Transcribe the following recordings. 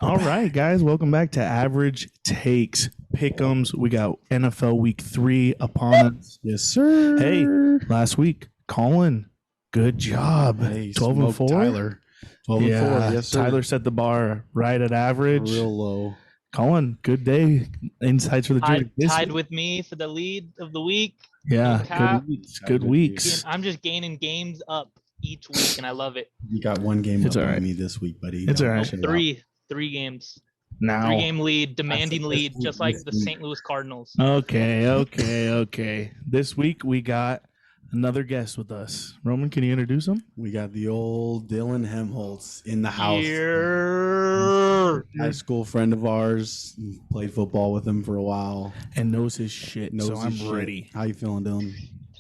All right, guys, welcome back to Average Takes Pick'ems. We got NFL Week 3 upon us. Yes, sir. Hey, last week, Colin, good job. Hey, 12 and 4. Tyler. 12 and 4. Yes, sir. Tyler set the bar right at average. Real low. Colin, good day. Insights for the jury. Tied with me for the lead of the week. Yeah, good weeks. I'm just gaining games up each week, and I love it. You got one game It's up all right. on me this week, buddy. It's all right. Three games. Now, 3-game lead, demanding lead, just like the St. Louis Cardinals. Okay. This week we got another guest with us. Roman, can you introduce him? We got the old Dylan Hemholtz in the house. Here. High school friend of ours. Played football with him for a while. And knows his shit, so I'm ready. How you feeling, Dylan?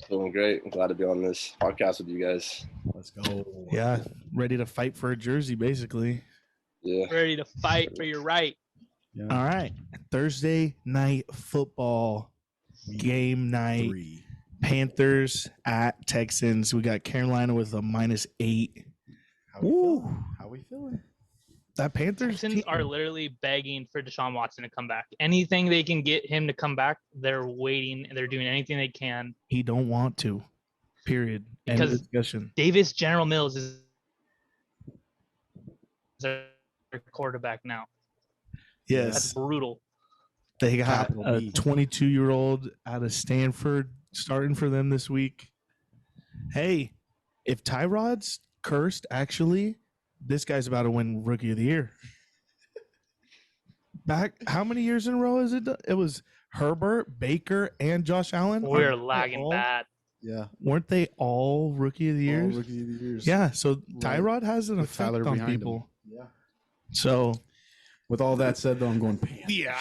Feeling great. I'm glad to be on this podcast with you guys. Let's go. Yeah, ready to fight for a jersey, basically. Yeah. Ready to fight for your right. Yeah. All right. Thursday night football game night. 3. Panthers at Texans. We got Carolina with a -8. How we feeling? That Panthers Texans team, are literally begging for Deshaun Watson to come back. Anything they can get him to come back, they're waiting and they're doing anything they can. he don't want to. Period. End of Because discussion. Davis General Mills is their quarterback now. Yes. That's brutal. They got Capital a B. 22-year-old out of Stanford starting for them this week. Hey, if Tyrod's cursed, actually, this guy's about to win Rookie of the Year. Back, how many years in a row is it? It was Herbert, Baker, and Josh Allen. We're Aren't they lagging all- bad. Yeah. Weren't they all Rookie of the Years? All Rookie of the Years. Yeah, so Right. Tyrod has an With effect Tyler on behind him. people. Yeah. So With all that said, though, I'm going Panthers. yeah,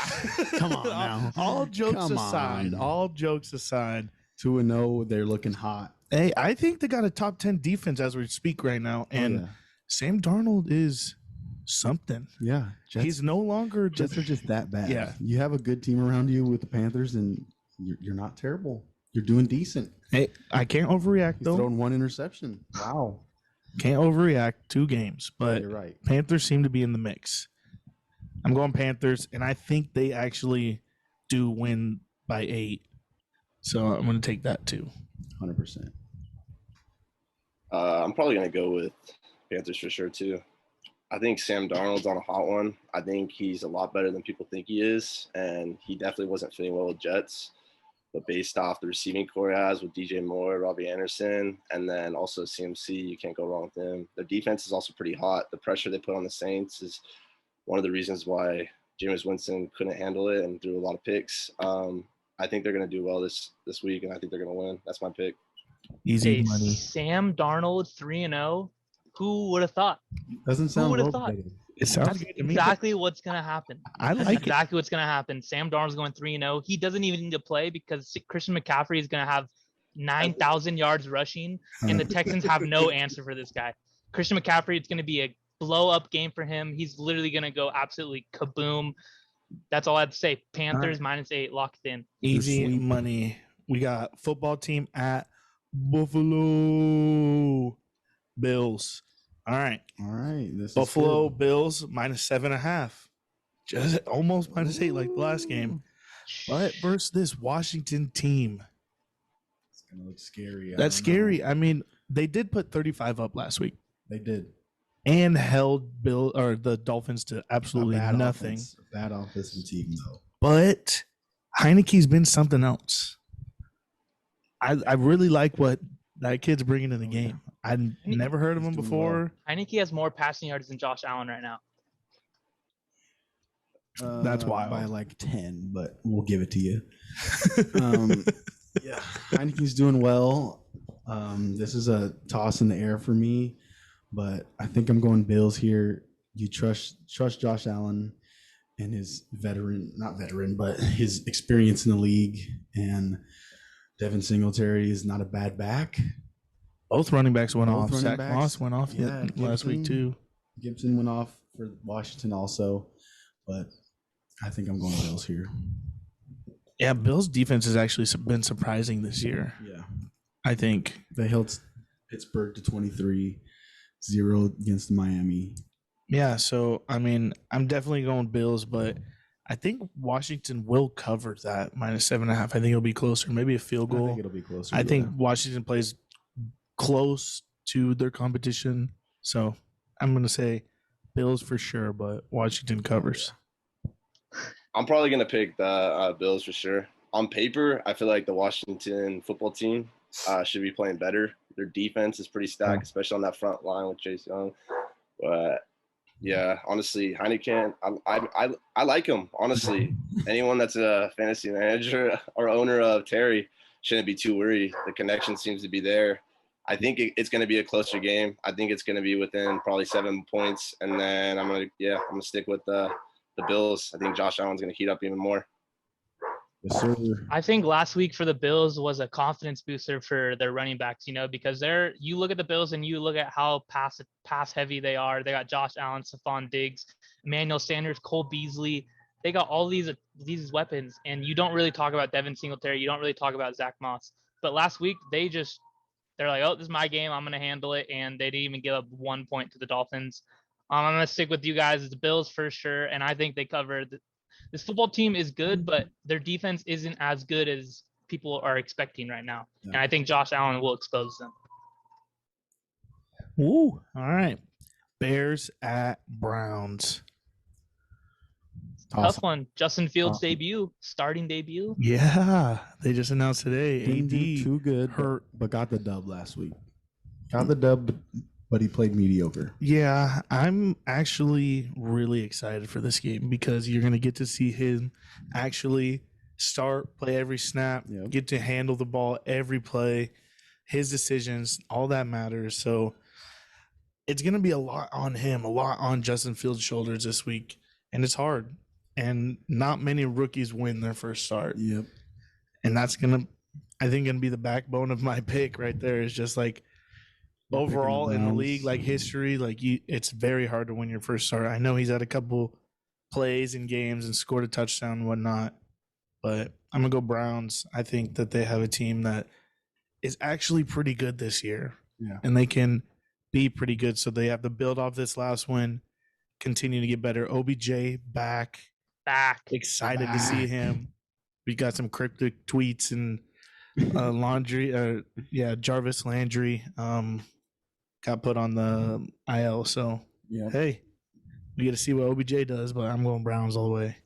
Come on now. All jokes Come aside, on. all jokes aside. 2-0. They're looking hot. Hey, I think they got a top 10 defense as we speak right now, and Oh, yeah. Sam Darnold is something. Yeah. Jets, He's no longer Jets are just that bad. Yeah. You have a good team around you with the Panthers, and you're not terrible. You're doing decent. Hey, I can't overreact He's though. thrown 1 interception. Wow. Can't overreact. 2 games, but You're right. Panthers seem to be in the mix. I'm going Panthers, and I think they actually do win by 8. So I'm going to take that too. 100%. I'm probably going to go with Panthers for sure, too. I think Sam Darnold's on a hot one. I think he's a lot better than people think he is, and he definitely wasn't fitting well with Jets. But based off the receiving core he has with DJ Moore, Robbie Anderson, and then also CMC, you can't go wrong with him. Their defense is also pretty hot. The pressure they put on the Saints is one of the reasons why Jameis Winston couldn't handle it and threw a lot of picks. I think they're going to do well this week, and I think they're going to win. That's my pick. Easy Hey, money. Sam Darnold 3-0. Who would have thought? Doesn't sound would've motivated. It sounds That's good to me. exactly what's going to happen. I That's like it. exactly what's going to happen. Sam Darnold's going 3-0. He doesn't even need to play because Christian McCaffrey is going to have 9,000 yards rushing, and the Texans have no answer for this guy. Christian McCaffrey, it's going to be a blow-up game for him. He's literally going to go absolutely kaboom. That's all I have to say. Panthers -8, locked in. Easy Sweet. money. We got football team at Buffalo Bills. All right. All right. This Buffalo is Bills -7.5. Just almost -8 like the last game. But versus this Washington team. It's going to look scary. That's scary. I mean, they did put 35 up last week They did. and held the Dolphins to absolutely A bad nothing. offense, a bad offensive team, though. But Heineke's been something else. I really like what that kid's bringing to the game. I'd never heard of him He's doing before. Heineke has more passing yards than Josh Allen right now. That's wild. By like 10, but we'll give it to you. Yeah, Heineke's doing well. This is a toss in the air for me, but I think I'm going Bills here. You trust Josh Allen and his not veteran, but his experience in the league, and Devin Singletary is not a bad back. Both running backs went Both off. running Zach backs. Moss went off Yeah, last week too. Gibson went off for Washington also, but I think I'm going Bills here. Yeah, Bills' defense has actually been surprising this year. Yeah. I think. They held Pittsburgh to 23. 0 against Miami. Yeah, so I mean, I'm definitely going Bills, but I think Washington will cover that -7.5. I think it'll be closer, maybe a field I goal. think it'll be closer. I think yeah. Washington plays close to their competition, so I'm gonna say Bills for sure, but Washington covers. I'm probably gonna pick the Bills for sure. On paper, I feel like the Washington football team should be playing better. Their defense is pretty stacked, especially on that front line with Chase Young. But yeah, honestly, Heineken, I like him. Honestly, anyone that's a fantasy manager or owner of Terry shouldn't be too worried. The connection seems to be there. I think it's going to be a closer game. I think it's going to be within probably 7 points, and then I'm gonna stick with the Bills. I think Josh Allen's going to heat up even more. Yes, sir. I think last week for the Bills was a confidence booster for their running backs, because you look at the Bills and you look at how pass heavy they are. They got Josh Allen, Stephon Diggs, Emmanuel Sanders, Cole Beasley. They got all these weapons, and you don't really talk about Devin Singletary. You don't really talk about Zach Moss. But last week they're like, oh, this is my game. I'm gonna handle it, and they didn't even give up 1 point to the Dolphins. I'm gonna stick with you guys. It's the Bills for sure, and I think they covered. This football team is good, but their defense isn't as good as people are expecting right now. Yeah. And I think Josh Allen will expose them. Woo! All right, Bears at Browns. Tough one. Justin Fields' starting debut. Yeah, they just announced today. Didn't do AD too good, hurt. but got the dub last week. Got the dub, but he played mediocre. Yeah, I'm actually really excited for this game because you're going to get to see him actually play every snap, Yep. get to handle the ball every play, his decisions, all that matters. So it's going to be a lot on him, a lot on Justin Fields' shoulders this week, and it's hard. And not many rookies win their first start. Yep. And that's going to, I think, going to be the backbone of my pick right there is just like, You're picking the overall in the Browns. league, like history, it's very hard to win your first start. I know he's had a couple plays in games and scored a touchdown and whatnot, but I'm gonna go Browns. I think that they have a team that is actually pretty good this year. Yeah. And they can be pretty good. So they have to build off this last win, continue to get better. OBJ back. Excited to see him. We got some cryptic tweets and Jarvis Landry got put on the IL. So Yeah. hey, we get to see what OBJ does, but I'm going Browns all the way.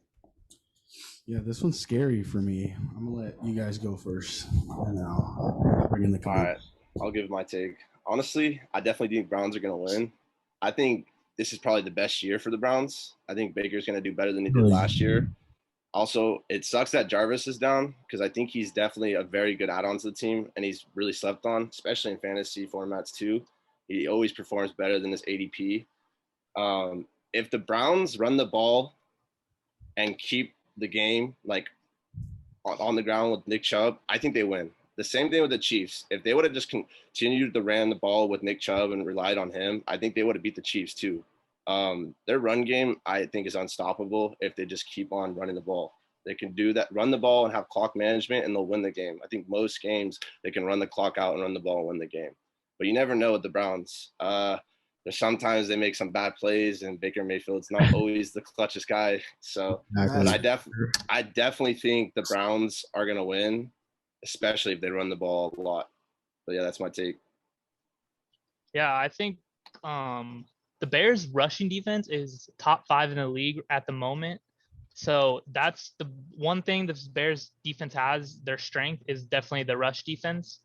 Yeah, this one's scary for me. I'm gonna let you guys go first, and I'll bring in the All right, I'll give my take. Honestly, I definitely think Browns are going to win. I think this is probably the best year for the Browns. I think Baker's going to do better than he did last year. Also, it sucks that Jarvis is down because I think he's definitely a very good add-on to the team, and he's really slept on, especially in fantasy formats too. He always performs better than his ADP. If the Browns run the ball and keep the game like on the ground with Nick Chubb, I think they win. The same thing with the Chiefs. If they would have just continued to ran the ball with Nick Chubb and relied on him, I think they would have beat the Chiefs too. Their run game, I think, is unstoppable if they just keep on running the ball. They can do that, run the ball and have clock management, and they'll win the game. I think most games they can run the clock out and run the ball and win the game. But you never know with the Browns. There's sometimes they make some bad plays, and Baker Mayfield's not always the clutchest guy. So but I definitely think the Browns are going to win, especially if they run the ball a lot. But yeah, that's my take. Yeah, I think the Bears' rushing defense is top 5 in the league at the moment. So that's the one thing that the Bears' defense has. Their strength is definitely the rush defense.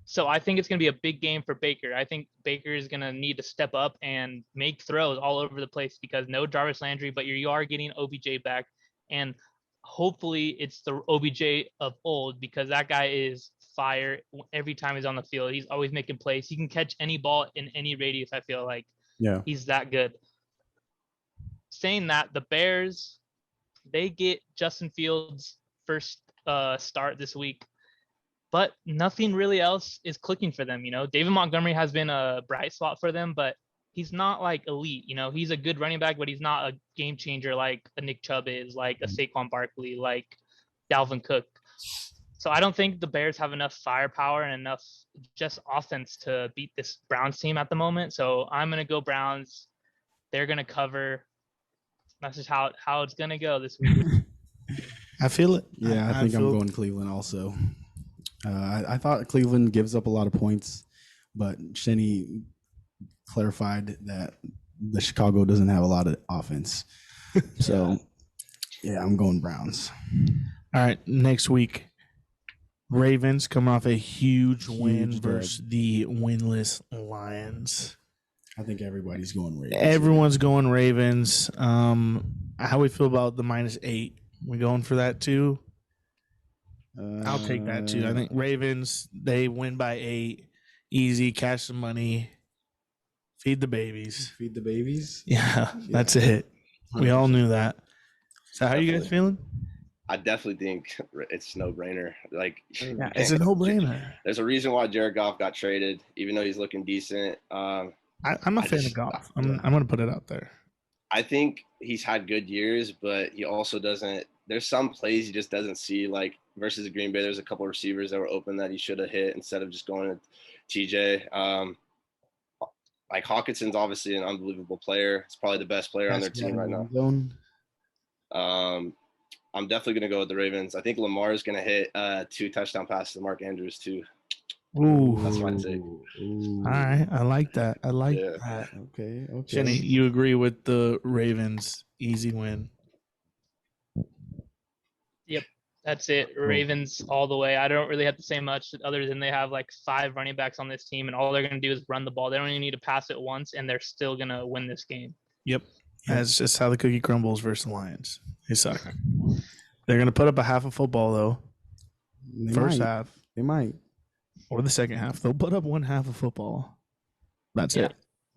So I think it's going to be a big game for Baker. I think Baker is going to need to step up and make throws all over the place because no Jarvis Landry, but you are getting OBJ back. And hopefully it's the OBJ of old because that guy is fire every time he's on the field. He's always making plays. He can catch any ball in any radius, I feel like. Yeah. He's that good. Saying that, the Bears, they get Justin Fields' first start this week. But nothing really else is clicking for them. David Montgomery has been a bright spot for them, but he's not like elite. He's a good running back, but he's not a game changer like a Nick Chubb is, like a Saquon Barkley, like Dalvin Cook. So I don't think the Bears have enough firepower and enough just offense to beat this Browns team at the moment. So I'm gonna go Browns. They're gonna cover. That's just how it's gonna go this week. I feel it. Yeah, I think I'm feel- going Cleveland also. I thought Cleveland gives up a lot of points, but Shenny clarified that the Chicago doesn't have a lot of offense. So, yeah, I'm going Browns. All right, next week, Ravens come off a huge win Huge versus the winless Lions. I think everybody's going Ravens. Everyone's going Ravens. How we feel about the -8? We going for that too? I'll take that too. I think Ravens, they win by 8. Easy, cash some money, feed the babies. Feed the babies. Yeah, that's it. We all knew that. So how you guys feeling? I definitely think it's no brainer. Like, Yeah, it's a no-brainer. there's a reason why Jared Goff got traded, even though he's looking decent. I'm a I fan just- of golf. I'm going to put it out there. I think he's had good years, but he also doesn't. There's some plays he just doesn't see. Like versus Green Bay, there's a couple of receivers that were open that he should have hit instead of just going to TJ. Like Hawkinson's obviously an unbelievable player. He's probably the best player on their team right now. I'm definitely going to go with the Ravens. I think Lamar is going to hit 2 touchdown passes to Mark Andrews too. Ooh. That's my take. All right. I like that. I like Yeah. that. Okay. Jenny, you agree with the Ravens? Easy win. That's it. Ravens all the way. I don't really have to say much other than they have like 5 running backs on this team, and all they're going to do is run the ball. They don't even need to pass it once, and they're still going to win this game. Yep. That's just how the cookie crumbles versus the Lions. They suck. They're going to put up a half of football, though. First half They might. or the second half. They'll put up one half of football. That's Yeah.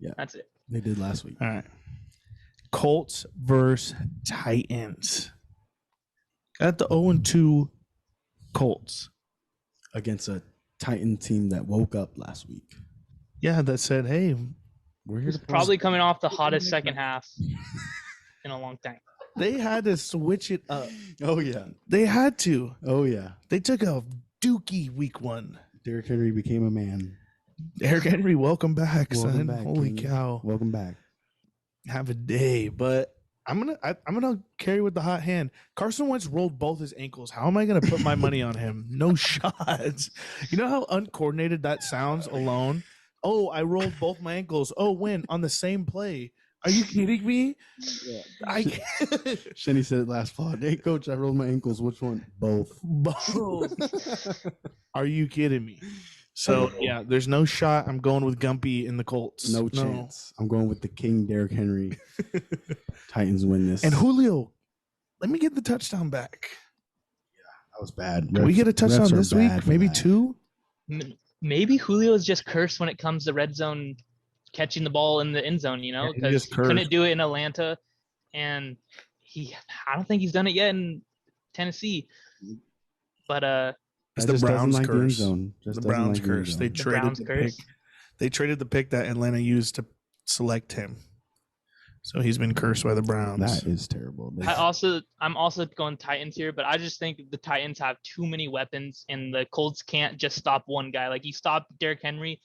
it. That's it. They did last week. All right. Colts versus Titans. Got the 0-2 Colts. Against a Titan team that woke up last week. Yeah, that said, hey, We're here to Probably coming off the hottest second half in a long time. they had to switch it up. Oh yeah. They had to. Oh yeah. They took a dookie week 1. Derrick Henry became a man. Eric Henry, welcome back, Welcome son. back, Holy King. cow. Welcome back. Have a day. But I'm gonna carry with the hot hand. Carson Wentz rolled both his ankles. How am I gonna put my money on him? No shots. You know how uncoordinated that sounds alone? Oh, I rolled both my ankles. Oh, when on the same play. Are you kidding me? Yeah. I can't. Shenny said it last pod. Hey coach, I rolled my ankles. Which one? Both. Both. Are you kidding me? So yeah, there's no shot. I'm going with Gumpy in the Colts. No chance. I'm going with the King, Derrick Henry. Titans win this. And Julio, let me get the touchdown back. That was bad. Can we get a touchdown refs are this bad week? for Maybe that. 2? Maybe Julio is just cursed when it comes to red zone catching the ball in the end zone, you know, Yeah, he's because just he couldn't cursed. do it in Atlanta, and I don't think he's done it yet in Tennessee. But It's I the just doesn't Browns like the end curse. zone. Just The doesn't Browns like the end curse. zone. They The traded Browns the curse. pick. They traded the pick that Atlanta used to select him. So he's been cursed by the Browns. That is terrible. They- I'm also going Titans here, but I just think the Titans have too many weapons, and the Colts can't just stop one guy. Like you stop Derrick Henry,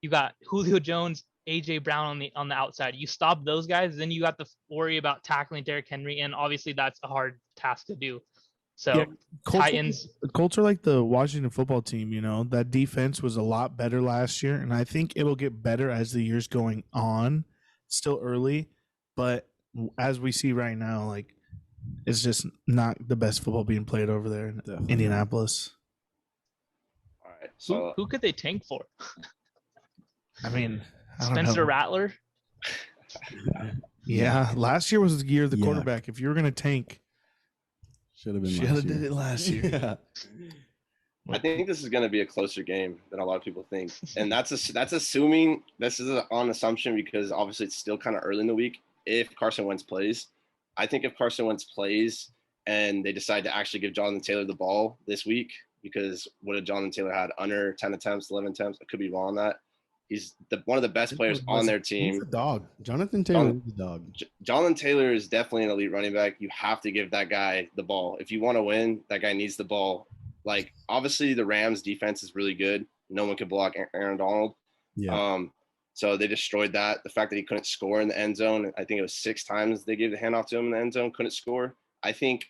you got Julio Jones, AJ Brown on the outside. You stop those guys, then you got to worry about tackling Derrick Henry, and obviously that's a hard task to do. So Yeah, Colts, Titans, the Colts are like the Washington football team, you know. That defense was a lot better last year, and I think it'll get better as the year's going on. Still early, but as we see right now, like it's just not the best football being played over there in Definitely. Indianapolis. All right. So who could they tank for? I mean, I don't Spencer know. Rattler? Yeah, last year was the year of the Yeah. quarterback. If you were gonna tank, Should have been. should last have year. did it last year. Yeah. I think this is going to be a closer game than a lot of people think, and that's assuming this is on assumption because obviously it's still kind of early in the week. If Carson Wentz plays, I think if Carson Wentz plays and they decide to actually give Jonathan Taylor the ball this week, because what if Jonathan Taylor had under 10 attempts, 11 attempts? I could be wrong on that. He's one of the best players on their He's team. a dog. Jonathan Taylor is a dog. Jonathan Taylor is definitely an elite running back. You have to give that guy the ball. If you want to win, that guy needs the ball Like, obviously, the Rams' defense is really good. No one could block Aaron Donald. Yeah. So they destroyed that. The fact that he couldn't score in the end zone, I think it was 6 times they gave the handoff to him in the end zone, couldn't score. I think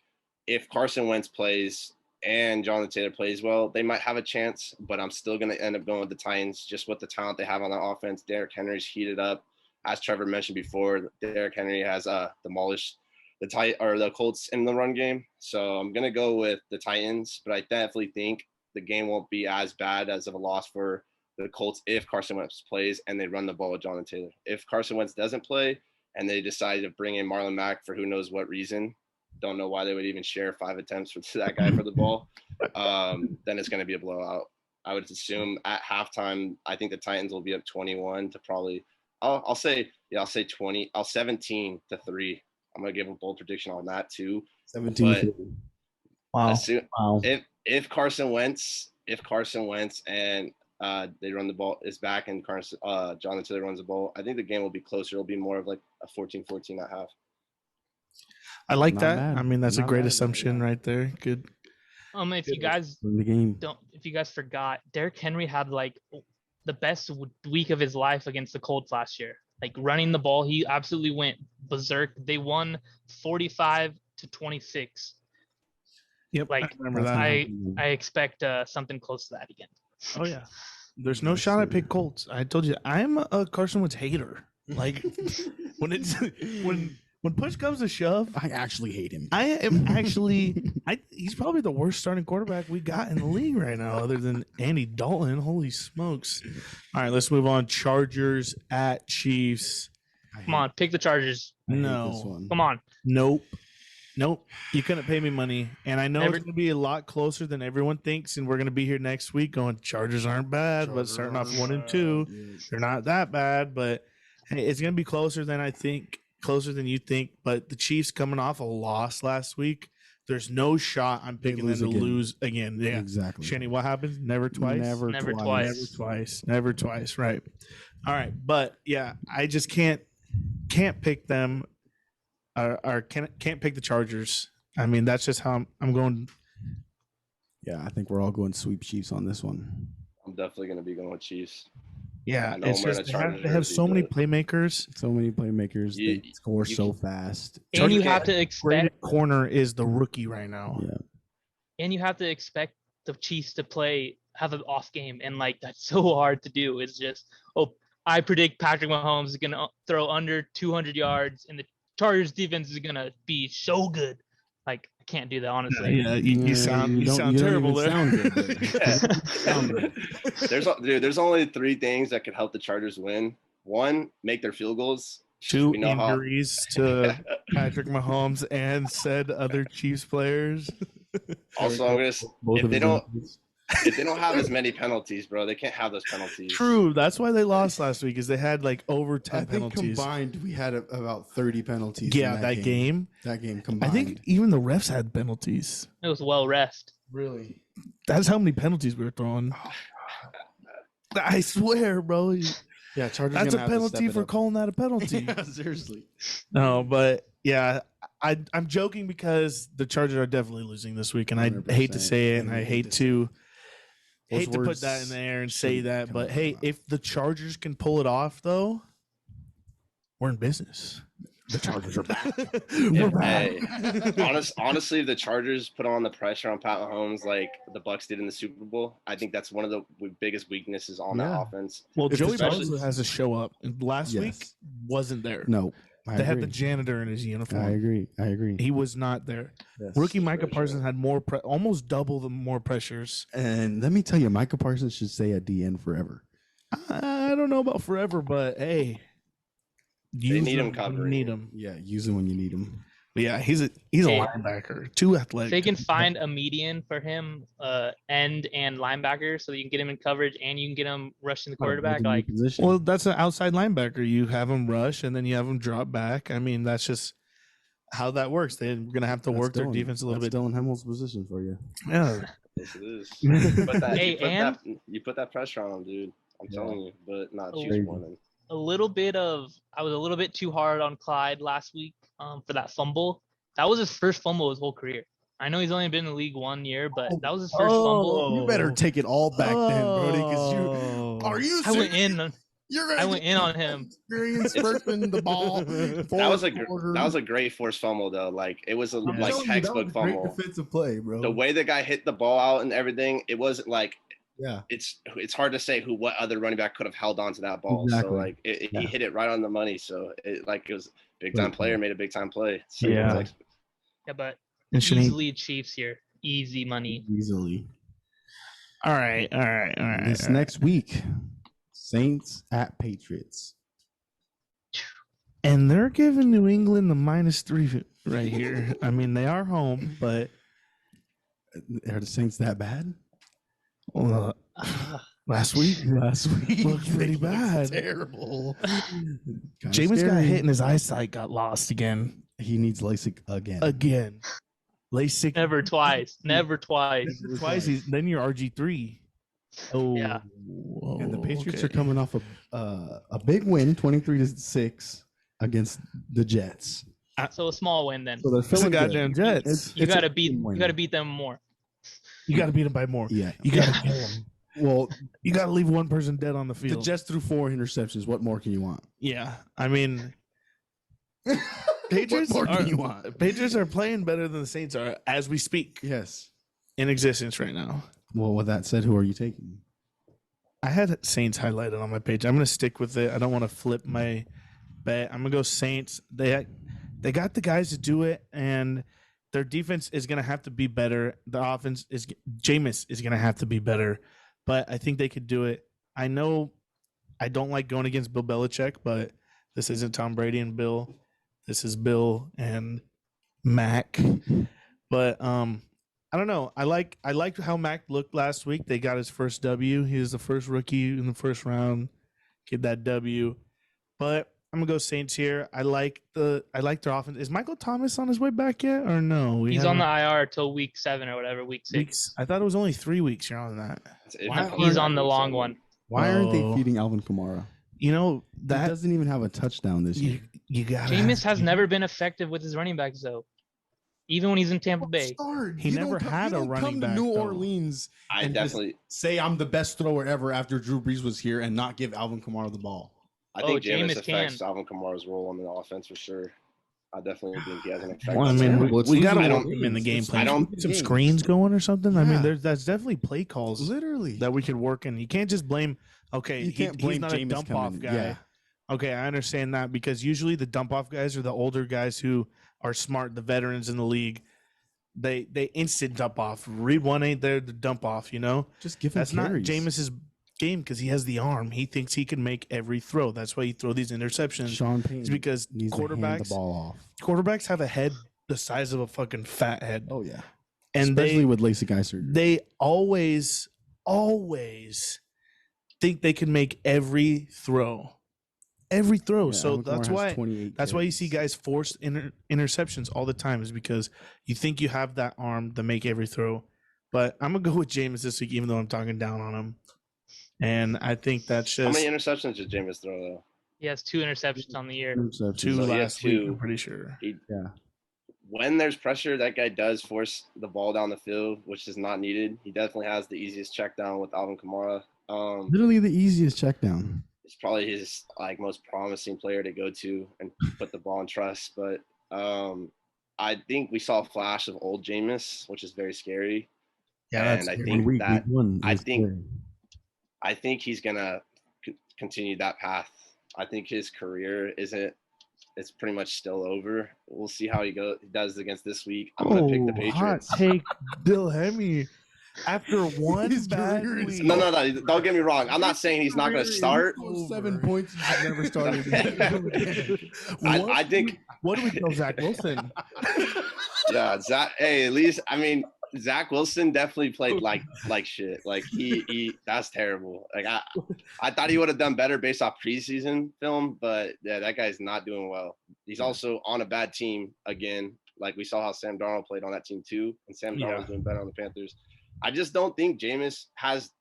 if Carson Wentz plays and Jonathan Taylor plays well, they might have a chance, but I'm still going to end up going with the Titans just with the talent they have on the offense. Derrick Henry's heated up. As Trevor mentioned before, Derrick Henry has demolished the Colts in the run game. So I'm going to go with the Titans, but I definitely think the game won't be as bad as of a loss for the Colts if Carson Wentz plays and they run the ball with Jonathan Taylor. If Carson Wentz doesn't play and they decide to bring in Marlon Mack for who knows what reason, don't know why they would even share 5 attempts for that guy for the ball, then it's going to be a blowout. I would assume at halftime, I think the Titans will be up 21 to probably, I'll say 20, 17-3. I'm going to give a bold prediction on that too. 17. Wow. Wow. If Carson Wentz and they run the ball is back and Jonathan Taylor runs the ball, I think the game will be closer. It'll be more of like a 14-14 at half. I like Not that. bad. I mean, that's a Not great bad. assumption right there. Good. If you guys In the game. if you guys forgot, Derrick Henry had like the best week of his life against the Colts last year. Like running the ball, he absolutely went berserk. They won 45-26. Yep. Like, I remember that. I expect something close to that again. Oh yeah. There's no shot I pick Colts. I told you I'm a Carson Wentz hater. Like when it's when push comes to shove, I actually hate him. I am actually he's probably the worst starting quarterback we got in the league right now, other than Andy Dalton. Holy smokes. All right, let's move on. Chargers at Chiefs. Come on, pick the Chargers. No. Come on. Nope. You couldn't pay me money. And I know Never- it's going to be a lot closer than everyone thinks. And we're going to be here next week going, Chargers aren't bad, but starting off 1-2, they're not that bad. But hey, it's going to be closer than I think, closer than you think. But the Chiefs coming off a loss last week, there's no shot I'm picking them to lose again. Yeah. Exactly. Shanny, what happens? Never twice? Never twice. Never twice. Right. All right. But yeah, I just can't pick them. Or can't pick the Chargers. I mean, that's just how I'm going. Yeah, I think we're all going sweep Chiefs on this one. I'm definitely going to be going with Chiefs. Yeah, I know it's I'm wearing just a they have, Chargers they have jersey, so many but- playmakers. So many playmakers. You- They score you so can- fast. And you Chargers have to Graded expect corner is the rookie right now. Yeah. the Chiefs to have an off game, and like that's so hard to do. It's just I predict Patrick Mahomes is gonna throw under 200 yards, and the Chargers defense is gonna be so good. Like I can't do that honestly. Yeah, you sound terrible there. Sound good. There's only 3 things that could help the Chargers win. 1, make their field goals. 2 We know how- injuries to Patrick Mahomes and said other Chiefs players. Also, I'm gonna Both if of they his don't injuries. if they don't have as many penalties, bro, they can't have those penalties. True. That's why they lost last week, is they had like over 10 I think penalties. combined we had about 30 penalties. Yeah, in that game. That game I combined. think even the refs had penalties. It was well rest. really. That's how many penalties we were throwing. I swear, bro. Yeah, Chargers. That's a gonna have to step penalty it for up. calling that a penalty. Yeah, seriously. No, but yeah, I'm joking because the Chargers are definitely losing this week, and I hate to 100%. say it, and I hate to Those put words that in there and say shouldn't that, come but out of hey, your mouth. if the Chargers can pull it off, though, we're in business. The Chargers are back. We're back. Hey, honestly, if the Chargers put on the pressure on Pat Mahomes like the Bucks did in the Super Bowl, I think that's one of the biggest weaknesses on that Yeah. offense. Well, If Joey especially- Bosa has to show up, and last week Yes. wasn't there. No, I They agree. had the janitor in his uniform. I agree. He was not there. Yes. Rookie Micah very true. Parsons had almost double the more pressures. And let me tell you, Micah Parsons should stay at DN forever. I don't know about forever, but hey, They need him when you covering. Need him. Yeah, use him when you need him. But yeah, he's a Hey. linebacker, too athletic. If they can find a median for him, end and linebacker, so that you can get him in coverage and you can get him rushing the quarterback. Like position. Well, that's an outside linebacker. You have him rush and then you have him drop back. I mean, that's just how that works. They're gonna have to That's work their Dylan. defense a little That's bit. Dylan Hemmel's position for you. Yeah. Yes, it is. You put that, Hey, you, put and- that, you put that pressure on him, dude. I'm Yeah. telling you, but not Oh. Chiefs Crazy. winning. I was a little bit too hard on Clyde last week for that fumble. That was his first fumble his whole career. I know he's only been in the league 1 year, but that was his first fumble. You better take it all back then, Brody, because are you I went serious? in. You're gonna I went get in on him. experience spurting the ball. That was a great forced fumble though. Like it was a like textbook fumble. Great defensive play, bro. The way the guy hit the ball out and everything, it wasn't like yeah. It's hard to say what other running back could have held on to that ball. Exactly. So like he hit it right on the money. So it was big time player made a big time play. So Yeah. Yeah, but And easily Chiefs here. Easy money. Easily. All right. This next week, Saints at Patriots. And they're giving New England the -3 right here. I mean, they are home, but Are the Saints that bad? last week looked pretty bad. Terrible. Jameis got hit and his eyesight got lost again. He needs LASIK again. LASIK. Never twice. Then you're RG3. Oh, yeah. And the Patriots are coming off a big win, 23-6 against the Jets. So a small win then. So they're It's the feeling goddamn good. Jets. You gotta beat them more. You gotta beat them by more. Yeah. You gotta kill them. Well, You gotta leave one person dead on the the field. Jets threw 4 interceptions. What more can you want? Yeah, I mean, Patriots What more are, can you want? Patriots are playing better than the Saints are as we speak Yes. in existence right now. Well, with that said, who are you taking? I had Saints highlighted on my page. I'm gonna stick with it. I don't want to flip my bet. I'm gonna go Saints. They got the guys to do it, and their defense is gonna have to be better. The offense is Jameis is gonna have to be better, but I think they could do it. I know I don't like going against Bill Belichick, but this isn't Tom Brady and Bill. This is Bill and Mac. But I don't know. I liked how Mac looked last week. They got his first W. He was the first rookie in the first round. Get that W. But I'm gonna go Saints here. I like their offense. Is Michael Thomas on his way back yet, or no? He's on the IR till week 7 or whatever, week 6. weeks. I thought it was only 3 weeks. You're on that. He's on the long one. Why aren't they Oh. feeding Alvin Kamara? You know He that doesn't even have a touchdown this year. you got. Jameis has never been effective with his running backs though. Even when he's in Tampa Bay. He never had a running come back, to New though. Orleans I and definitely say I'm the best thrower ever after Drew Brees was here and not give Alvin Kamara the ball. I think Jameis Jameis affects can. Alvin Kamara's role on the offense for sure. I definitely think he has an effect. Well, I on mean, that. we got to I work don't- him in the game plan. I don't- Get some screens going or something. I mean, Yeah. that's definitely play calls Literally. that we could work in. You can't just blame. Okay, You can't he's blame not Jameis a dump coming off in. guy. Yeah. Okay, I understand that because usually the dump off guys are the older guys who are smart, the veterans in the league. They instant dump off. Read one ain't there, the dump off. You know, Just give him that's not carries. Jameis's game because he has the arm. He thinks he can make every throw. That's why he throw these interceptions. Sean Payton It's because needs to hand the quarterbacks ball off. quarterbacks have a head the size of a fucking fat head, Oh yeah. and Especially with LASIK eye surgery. they always think they can make every throw. Yeah, So Alvin Kamara that's has why 28 that's why you see carries. guys force interceptions all the time is because you think you have that arm to make every throw. But I'm gonna go with Jameis this week, even though I'm talking down on him. And I think that's How just many interceptions did Jameis throw though? He has 2 interceptions on the year. Interceptions. two So he has last week. two. I'm pretty sure. Yeah. When there's pressure, that guy does force the ball down the field, which is not needed. He definitely has the easiest check down with Alvin Kamara. Literally the easiest check down. It's probably his most promising player to go to and put the ball in trust. But I think we saw a flash of old Jameis, which is very scary. And I think Week one I is think- scary. I think he's gonna continue that path. I think his career it's pretty much still over. We'll see how he does against this week. I'm gonna pick the hot Patriots. take, Bill Hemi. After one His bad career is week, No, don't get me wrong. I'm not saying he's not gonna start. 7 points. He's never started. I think What do we tell Zach Wilson? yeah, Zach. Hey, at least I mean Zach Wilson definitely played like shit. Like he that's terrible. Like I thought he would have done better based off preseason film, but yeah, that guy's not doing well. He's also on a bad team again. Like we saw how Sam Darnold played on that team too, and Sam Darnold's doing better on the Panthers. I just don't think Jameis has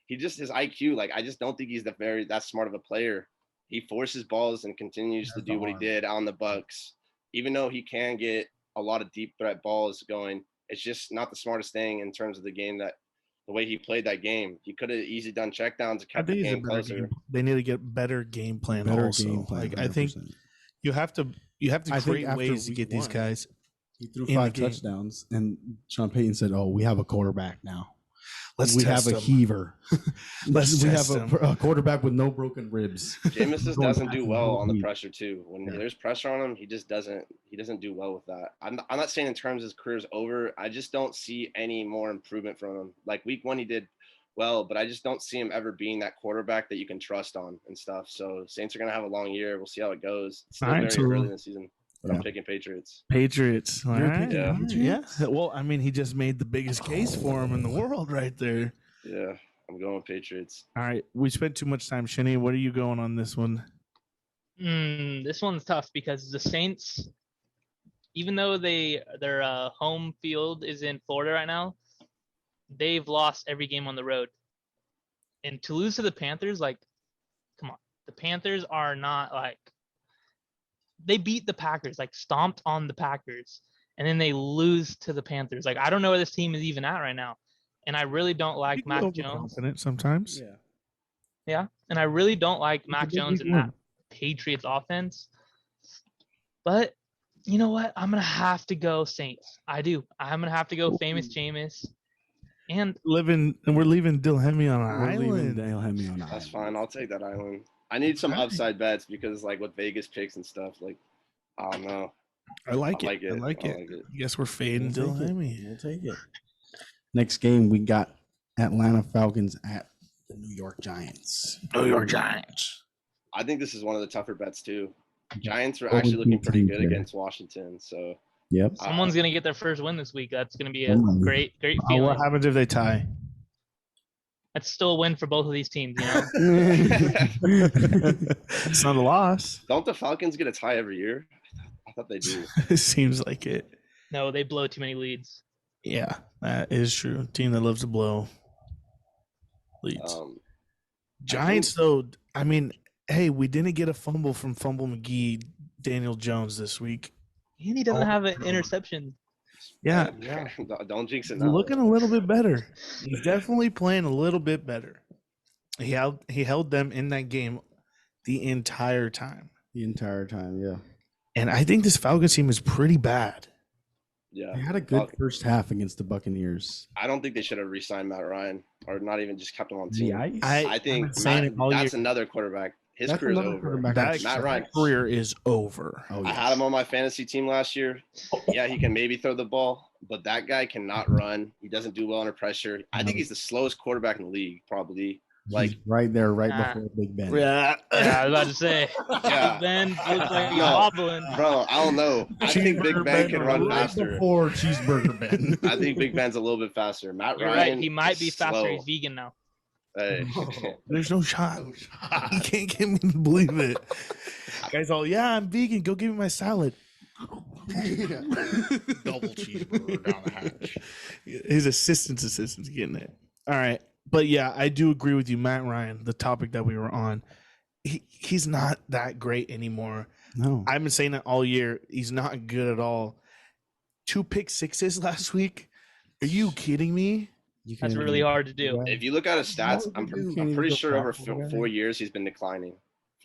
his IQ. Like I just don't think he's that smart of a player. He forces balls and continues to do what he did on the Bucks. Even though he can get a lot of deep threat balls going, it's just not the smartest thing in terms of the game that the way he played that game. He could have easily done checkdowns and I kept the think he's a game better closer. game. They need to get better game plan. Better also. game plan. Like I think 100%. you have to I think create after ways to week get these one, guys. He threw in the 5 game. touchdowns, and Sean Payton said, "Oh, we have a quarterback now. Let's we test have a them. heaver. Let's we have test a, them. a quarterback with no broken ribs." Jameis Going doesn't back do to the well whole on the week. pressure too. When Yeah. there's pressure on him, he just doesn't do well with that. I'm not saying in terms of his career's over. I just don't see any more improvement from him. Like week 1 he did well, but I just don't see him ever being that quarterback that you can trust on and stuff. So Saints are gonna have a long year. We'll see how it goes. It's still All right, very so- early in the season. But I'm Yeah. picking Patriots. Patriots. All You're right. picking Yeah. Patriots? Yeah. Well, I mean, he just made the biggest case for him in the world right there. Yeah, I'm going with Patriots. All right. We spent too much time. Shinny, what are you going on this one? This one's tough because the Saints, even though their home field is in Florida right now, they've lost every game on the road. And to lose to the Panthers, like, come on, the Panthers are not like, they beat the Packers, like stomped on the Packers, and then they lose to the Panthers. Like, I don't know where this team is even at right now, and I really don't You like can Mac be Jones. overconfident sometimes. Yeah, and I really don't like It's a Mac big Jones week in that one. Patriots offense. But you know what? I'm gonna have to go Saints. I do. I'm gonna have to go famous Jameis. And We're leaving Dilhemi on an We're leaving island. Dale Hemi on an That's island. fine. I'll take that island. I need some Alright. upside bets because like with Vegas picks and stuff, like I don't know. I like I it. like it. I like I it. like it. I guess we're fading We'll take it. Dilhemi. We'll take it. Next game, we got Atlanta Falcons at the New York Giants. New York Giants. I think this is one of the tougher bets too. Giants are Oh, actually looking pretty team good there. against Washington. So Yep. someone's gonna get their first win this week. That's gonna be a Someone. great Oh, feeling. what happens if they tie? That's still a win for both of these teams. You know, It's not a loss. don't the Falcons get a tie every year? I thought they do. It seems like it. no, they blow too many leads. Yeah, that is true. Team that loves to blow leads. Giants, though, I mean, hey, we didn't get a fumble from Fumble McGee, Daniel Jones this week. And he doesn't have an interception. Yeah, Don't jinx it he's now. looking a little bit better. He's definitely playing a little bit better. He held them in that game the entire time. The entire time, yeah. And I think this Falcons team is pretty bad. Yeah. They had a good Well, first half against the Buccaneers. I don't think they should have re-signed Matt Ryan or not even just kept him on the team. The ice? I think been saying it all that's year. another quarterback. His That's career's another over. quarterback. That Matt Ryan. career is over. Oh, I yes. had him on my fantasy team last year. Yeah, he can maybe throw the ball, but that guy cannot run. He doesn't do well under pressure. I think he's the slowest quarterback in the league, probably. He's Like, right there, right Ah. before Big Ben. Yeah. Yeah, I was about to say. Yeah. Ben looks like he's No. wobbling. bro, I don't know. I think Big Cheeseburger Ben can run right faster. before Cheeseburger Ben. I think Big Ben's a little bit faster. Matt You're Ryan. right. He might be is faster. slow. He's vegan now. Hey. There's no shot. You can't get me to believe it. Guys, all, yeah, I'm vegan. Go give me my salad. Double cheeseburger down the hatch. His assistant's getting it. All right. But yeah, I do agree with you, Matt Ryan, the topic that we were on. He's not that great anymore. No. I've been saying that all year. He's not good at all. 2 pick sixes last week. Are you kidding me? You That's can't really even- hard to do. If you look at his stats, No, I'm, you can't I'm even pretty go sure over back over 4 years he's been declining.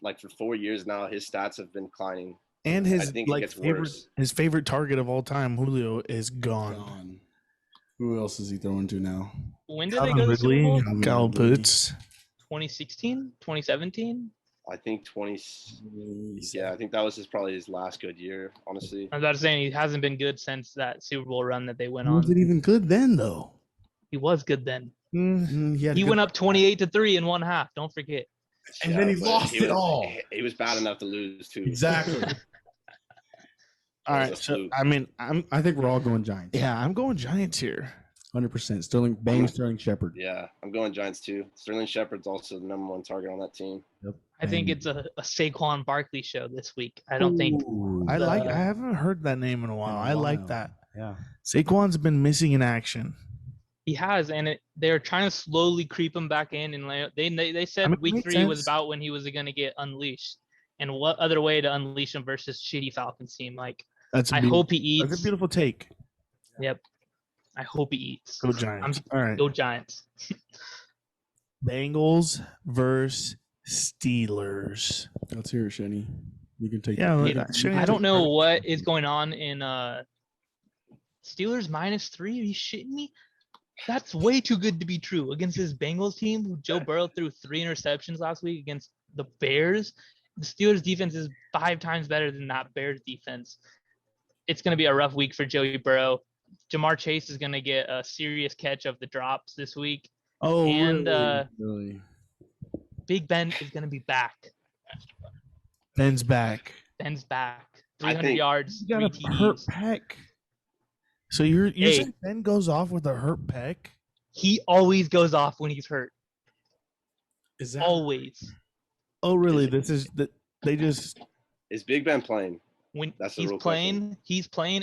Like for 4 years now, his stats have been declining. And I his think it like gets favorite, worse. his favorite target of all time, Julio, is gone. Gone. Who else is he throwing to now? When did they Calvin go to the Super Ridley, Bowl? Calvin Kyle Ridley. Pitts. 2016, 2017. I think 20. Yeah, I think that was probably his last good year, honestly. I was about to say he hasn't been good since that Super Bowl run that they went Was on. it even good then, though? He was good then. He He went up 28-3 in one half. Don't forget. And then he but lost it was, all. He was bad enough to lose too. Exactly. All That right, was a so fluke. I mean, I think we're all going Giants. yeah, I'm going Giants here. 100%. Sterling Shepard. Yeah, I'm going Giants too. Sterling Shepard's also the number 1 target on that team. I think And- it's a Saquon Barkley show this week. I don't think Ooh, I The- haven't heard that name in a while. I like while. that. Yeah. Saquon's been missing in action. he has, and they're trying to slowly creep him back in. And they said I mean, it week makes 3 was sense. about when he was going to get unleashed. And what other way to unleash him versus shitty Falcons team? Like That's a I beautiful, hope he that's a eats. beautiful take. Yep. I hope he eats. Go Giants. All right. Go Giants. Bengals versus Steelers. Let's hear it, Shenny. You can take. Yeah, the- let- you can- Shenny- I don't know what is going on in Steelers -3. Are you shitting me? That's way too good to be true against this Bengals team who Joe Burrow threw 3 interceptions last week against the Bears. The Steelers defense is 5 times better than that Bears defense. It's going to be a rough week for Joey Burrow. Jamar Chase is going to get a serious catch of the drops this week. Oh, And really? Really. Big Ben is going to be back. Ben's back. Ben's back. I 300 think- yards, You got 3 a hurt TDs. pec. So you're Hey. saying Ben goes off with a hurt pec? He always goes off when he's hurt. Is that Always. Oh, really? This is that they just Is Big Ben playing? When That's the he's real playing,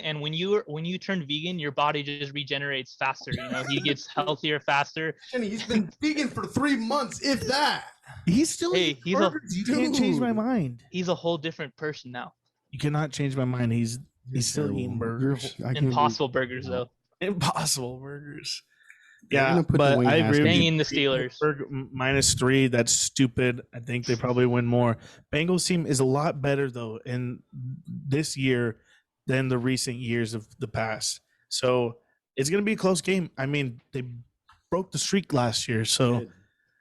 and when you turn vegan, your body just regenerates faster. You know, he gets healthier faster. Shenny, he's been vegan for 3 months, if that. he's still Hey, eating he's a- burgers. You can't change my Dude. mind. He's a whole different person now. You cannot change my mind. He's still eating burgers. I can't Impossible burgers though. Impossible burgers. They're Yeah, gonna put the but Wayne I agree with Dang you. in the Steelers. -3, that's stupid. I think they probably win more. Bengals team is a lot better though in this year than the recent years of the past. So it's gonna be a close game. I mean, they broke the streak last year, so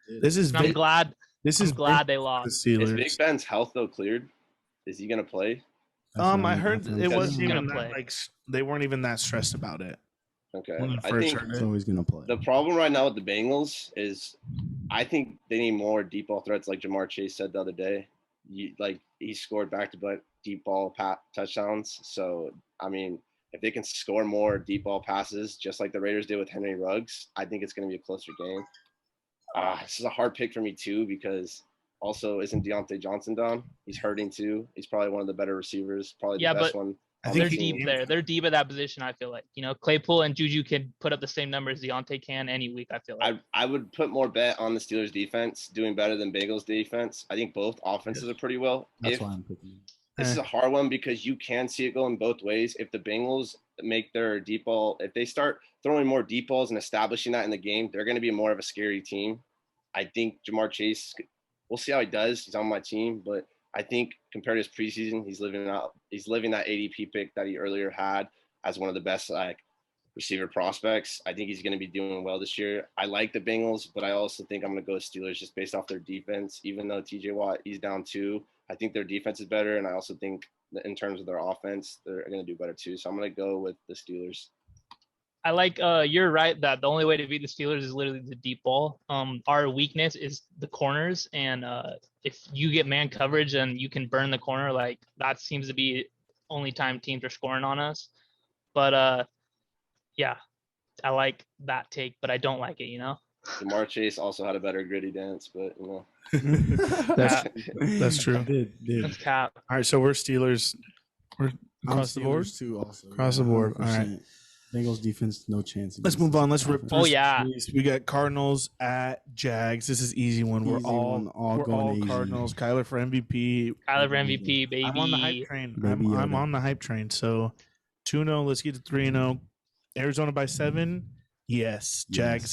Did. this is And I'm glad. this I'm is glad they the lost. Is Steelers. Big Ben's health though cleared? Is he gonna play? I heard it He's wasn't gonna even play. that, like they weren't even that stressed about it. Okay. When I I first think heard He's it. always gonna play. the problem right now with the Bengals is I think they need more deep ball threats, like Jamar Chase said the other day. He scored back-to-back deep ball touchdowns. So I mean, if they can score more deep ball passes, just like the Raiders did with Henry Ruggs, I think it's going to be a closer game. This is a hard pick for me too because also isn't Deontay Johnson down? He's hurting too. He's probably one of the better receivers, probably Yeah, the best but one. I on think They're the he- team. deep there. They're deep at that position. I feel like Claypool and Juju can put up the same numbers Deontay can any week. I feel like. I would put more bet on the Steelers defense doing better than Bengals defense. I think both offenses are pretty well. That's If why I'm picking. This is a hard one because you can see it going both ways. If the Bengals make their deep ball, if they start throwing more deep balls and establishing that in the game, they're going to be more of a scary team. I think Jamar Chase, we'll see how he does. He's on my team, but I think compared to his preseason, he's living that ADP pick that he earlier had as one of the best receiver prospects. I think he's going to be doing well this year. I like the Bengals, but I also think I'm going to go Steelers just based off their defense. Even though TJ Watt, he's down 2, I think their defense is better, and I also think that in terms of their offense, they're going to do better too. So I'm going to go with the Steelers. I like you're right that the only way to beat the Steelers is literally the deep ball. Our weakness is the corners, and if you get man coverage and you can burn the corner, like that seems to be only time teams are scoring on us. But yeah, I like that take, but I don't like it. Jamar Chase also had a better gritty dance, but That's true. Did. That's cap. All right, so we're Steelers. We're I'm across the board. Steelers too, also. Across the board. All right. 100%. Bengals defense, no chance. Let's against move this on. Let's rip. offense. through Oh, yeah. some of these. We got Cardinals at Jags. This is easy one. We're Easy all one, all we're going all easy. Cardinals. Kyler for MVP. Kyler for MVP, baby. I'm on the hype train. Baby I'm Yoda. on the hype train. So 2-0. Let's get to 3-0. Arizona by 7. Yes. Jags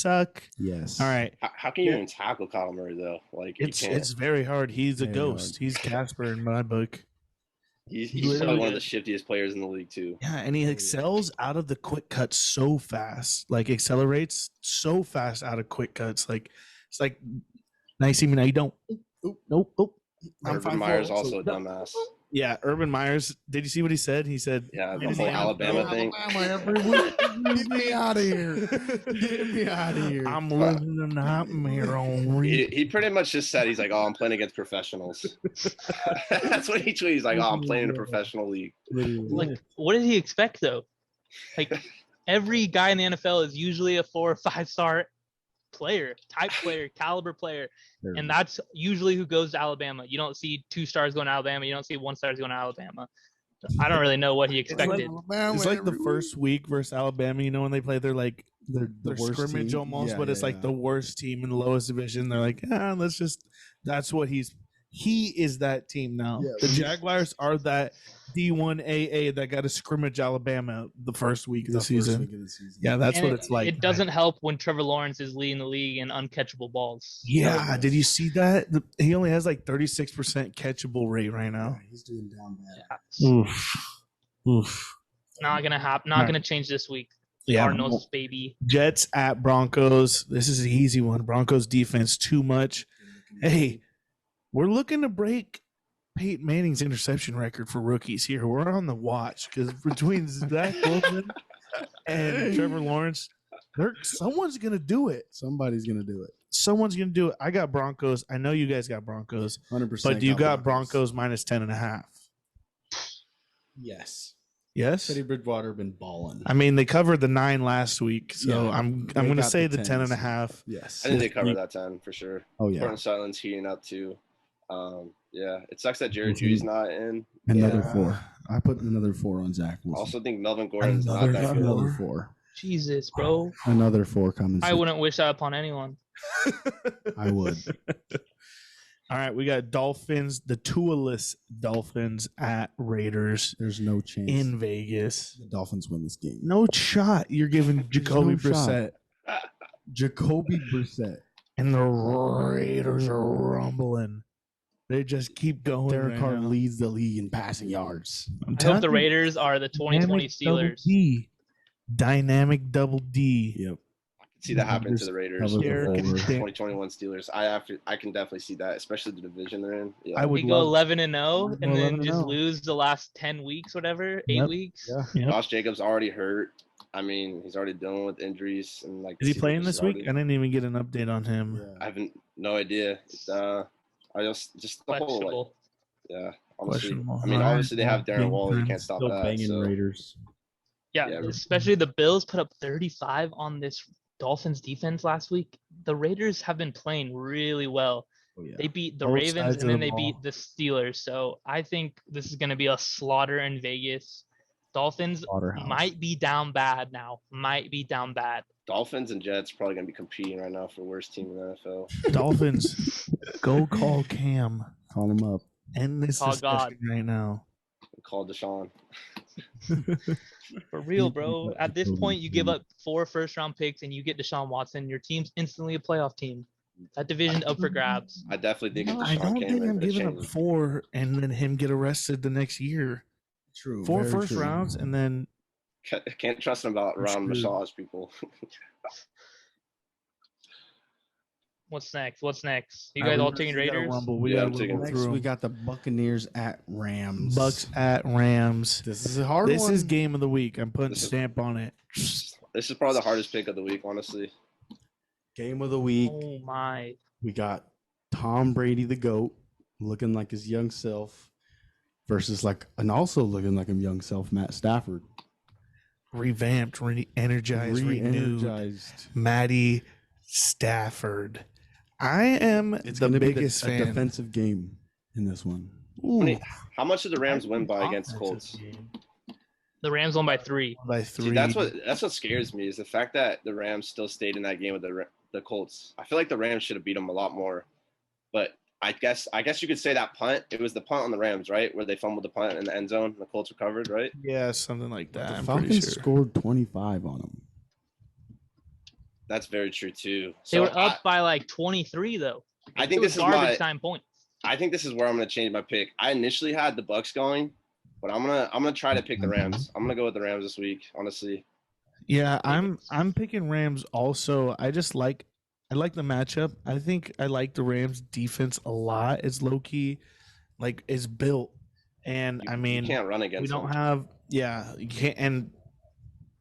suck. Yes. All right. how can you even tackle Kyler Murray though? Like you It's can't. very hard. He's a Very ghost. hard. He's Casper in my book. He's literally probably one of the is. shiftiest players in the league too. Yeah, and he excels out of the quick cuts so fast. Like accelerates so fast out of quick cuts. Like it's like nice even now you don't. Nope. I'm Urban 5'4", Meyer's so- also a dumbass. Yeah, Urban Myers. Did you see what he said? He said, Yeah, the He's whole like, Alabama thing. every week. Get me out of here. Get me out of here. "I'm living a nightmare on read." He pretty much just said he's like, "Oh, I'm playing against professionals." That's what he tweeted. He's like, "Oh, I'm playing in a professional league." Like, what did he expect though? Like, every guy in the NFL is usually a 4 or 5 star player, type player, caliber player, and that's usually who goes to Alabama. You don't see 2 stars going to Alabama. You don't see 1 stars going to Alabama. I don't really know what he expected. It's like the first week versus Alabama. You know when they play their like the their worst scrimmage team. almost, Yeah, but it's yeah, like yeah. the worst team in the lowest division. They're like, let's just. That's what he's He is that team now. Yeah. The Jaguars are that D1AA that got to scrimmage Alabama the first week of the season. Yeah, that's And what it's like. It doesn't help when Trevor Lawrence is leading the league in uncatchable balls. Yeah, did you see that? He only has like 36% catchable rate right now. He's doing down bad. Yeah. Oof. Not gonna happen. Not gonna change this week. Yeah, Cardinals, baby. Jets at Broncos. This is an easy one. Broncos defense too much. Hey, we're looking to break Peyton Manning's interception record for rookies here. We're on the watch because between Zach Wilson and Trevor Lawrence, someone's gonna do it. Somebody's gonna do it. Someone's gonna do it. I got Broncos. I know you guys got Broncos, 100%. but do you got Broncos minus 10.5? Yes. Yes. Teddy Bridgewater been balling. I mean, they covered the 9 last week, so Yeah, I'm they going to got say the the 10s. 10.5. Yes. I think they cover that 10 for sure. Oh yeah. Portland Silence heating up too. Yeah, it sucks that Jared Mhm. Judy's not in. Another Yeah. 4. I put another 4 on Zach Wilson. Also think Melvin Gordon's Another not that good. Another 4. Jesus, bro. Another 4 coming. I soon. wouldn't wish that upon anyone. I would. All right, we got Dolphins, the Tua-less Dolphins at Raiders There's no chance in Vegas. the Dolphins win this game. No shot. You're giving Jacoby no shot. Brissett. Jacoby Brissett. And the Raiders are rumbling. They just keep going. Derek right Carr now. leads the league in passing yards. I'm I hope telling the you, Raiders are the 2020 dynamic double Steelers. D. Dynamic double D. Yep. See that happen to the Raiders. Cover the Derek and forward. Dan- 2021 Steelers. I can definitely see that, especially the division they're in. Yeah. I would We go love 11-0 Go and then 11-0. just lose the last 10 weeks, whatever, 8 Yep. weeks. Yeah. Yep. Josh Jacobs already hurt. I mean, he's already dealing with injuries and like. Is he the playing season this is week? already- I didn't even get an update on him. I haven't no idea. I just the whole like, Questionable. yeah. Honestly, Questionable. I mean, Alright, obviously they have well, Darren Waller. You big can't stop Still that. banging So. Raiders. Yeah, Yeah. especially the Bills put up 35 on this Dolphins defense last week. The Raiders have been playing really well. Oh, yeah. They beat the Both Ravens sides and of then the they beat ball. the Steelers. So I think this is going to be a slaughter in Vegas. Dolphins Slaughterhouse. might be down bad now. Might be down bad. Dolphins and Jets probably gonna be competing right now for worst team in the NFL. Dolphins, go call Cam. Call him up. End this Oh, discussion God. right now. Call Deshaun. For real, You bro. got At this Jacoby point, you give Brissett. up 4 first-round picks and you get Deshaun Watson. Your team's instantly a playoff team. That division's up for grabs. I definitely think if No, I Deshaun don't came think in, I'm it giving up changed. 4 and then him get arrested the next year. True. 4 very first true. rounds and then Can't trust him about around screwed. massage people. What's next? What's next? You All right, guys all we taking gotta Raiders? rumble. We Yeah, gotta I'm taking- rumble Next, through we 'em. got the Buccaneers at Rams. Bucks at Rams. This is a hard This one. is game of the week. I'm putting This is- stamp on it. This is probably the hardest pick of the week, honestly. Game of the week. Oh my. We got Tom Brady, the GOAT, looking like his young self, versus and also looking like his young self, Matt Stafford. Revamped, energized, renewed. Re-energized. Matty Stafford. I am It's the going to be biggest a fan. defensive game in this one. Ooh, How much did the Rams win by against Colts? The Rams won by 3. By 3. See, that's what scares me is the fact that the Rams still stayed in that game with the Colts. I feel like the Rams should have beat them a lot more, but I guess you could say that punt. It was the punt on the Rams, right, where they fumbled the punt in the end zone. And the Colts recovered, right? Yeah, something like that. The I'm Falcons pretty sure. scored 25 on them. That's very true too. They So were up by like 23 though. I think It was this is garbage my. time points. I think this is where I'm going to change my pick. I initially had the Bucks going, but I'm gonna try to pick the Rams. I'm gonna go with the Rams this week, honestly. Yeah, I'm picking Rams also. I like the matchup. I think I like the Rams defense a lot. It's low key, like it's built. And You, I mean, you can't run against we don't them. have you can't and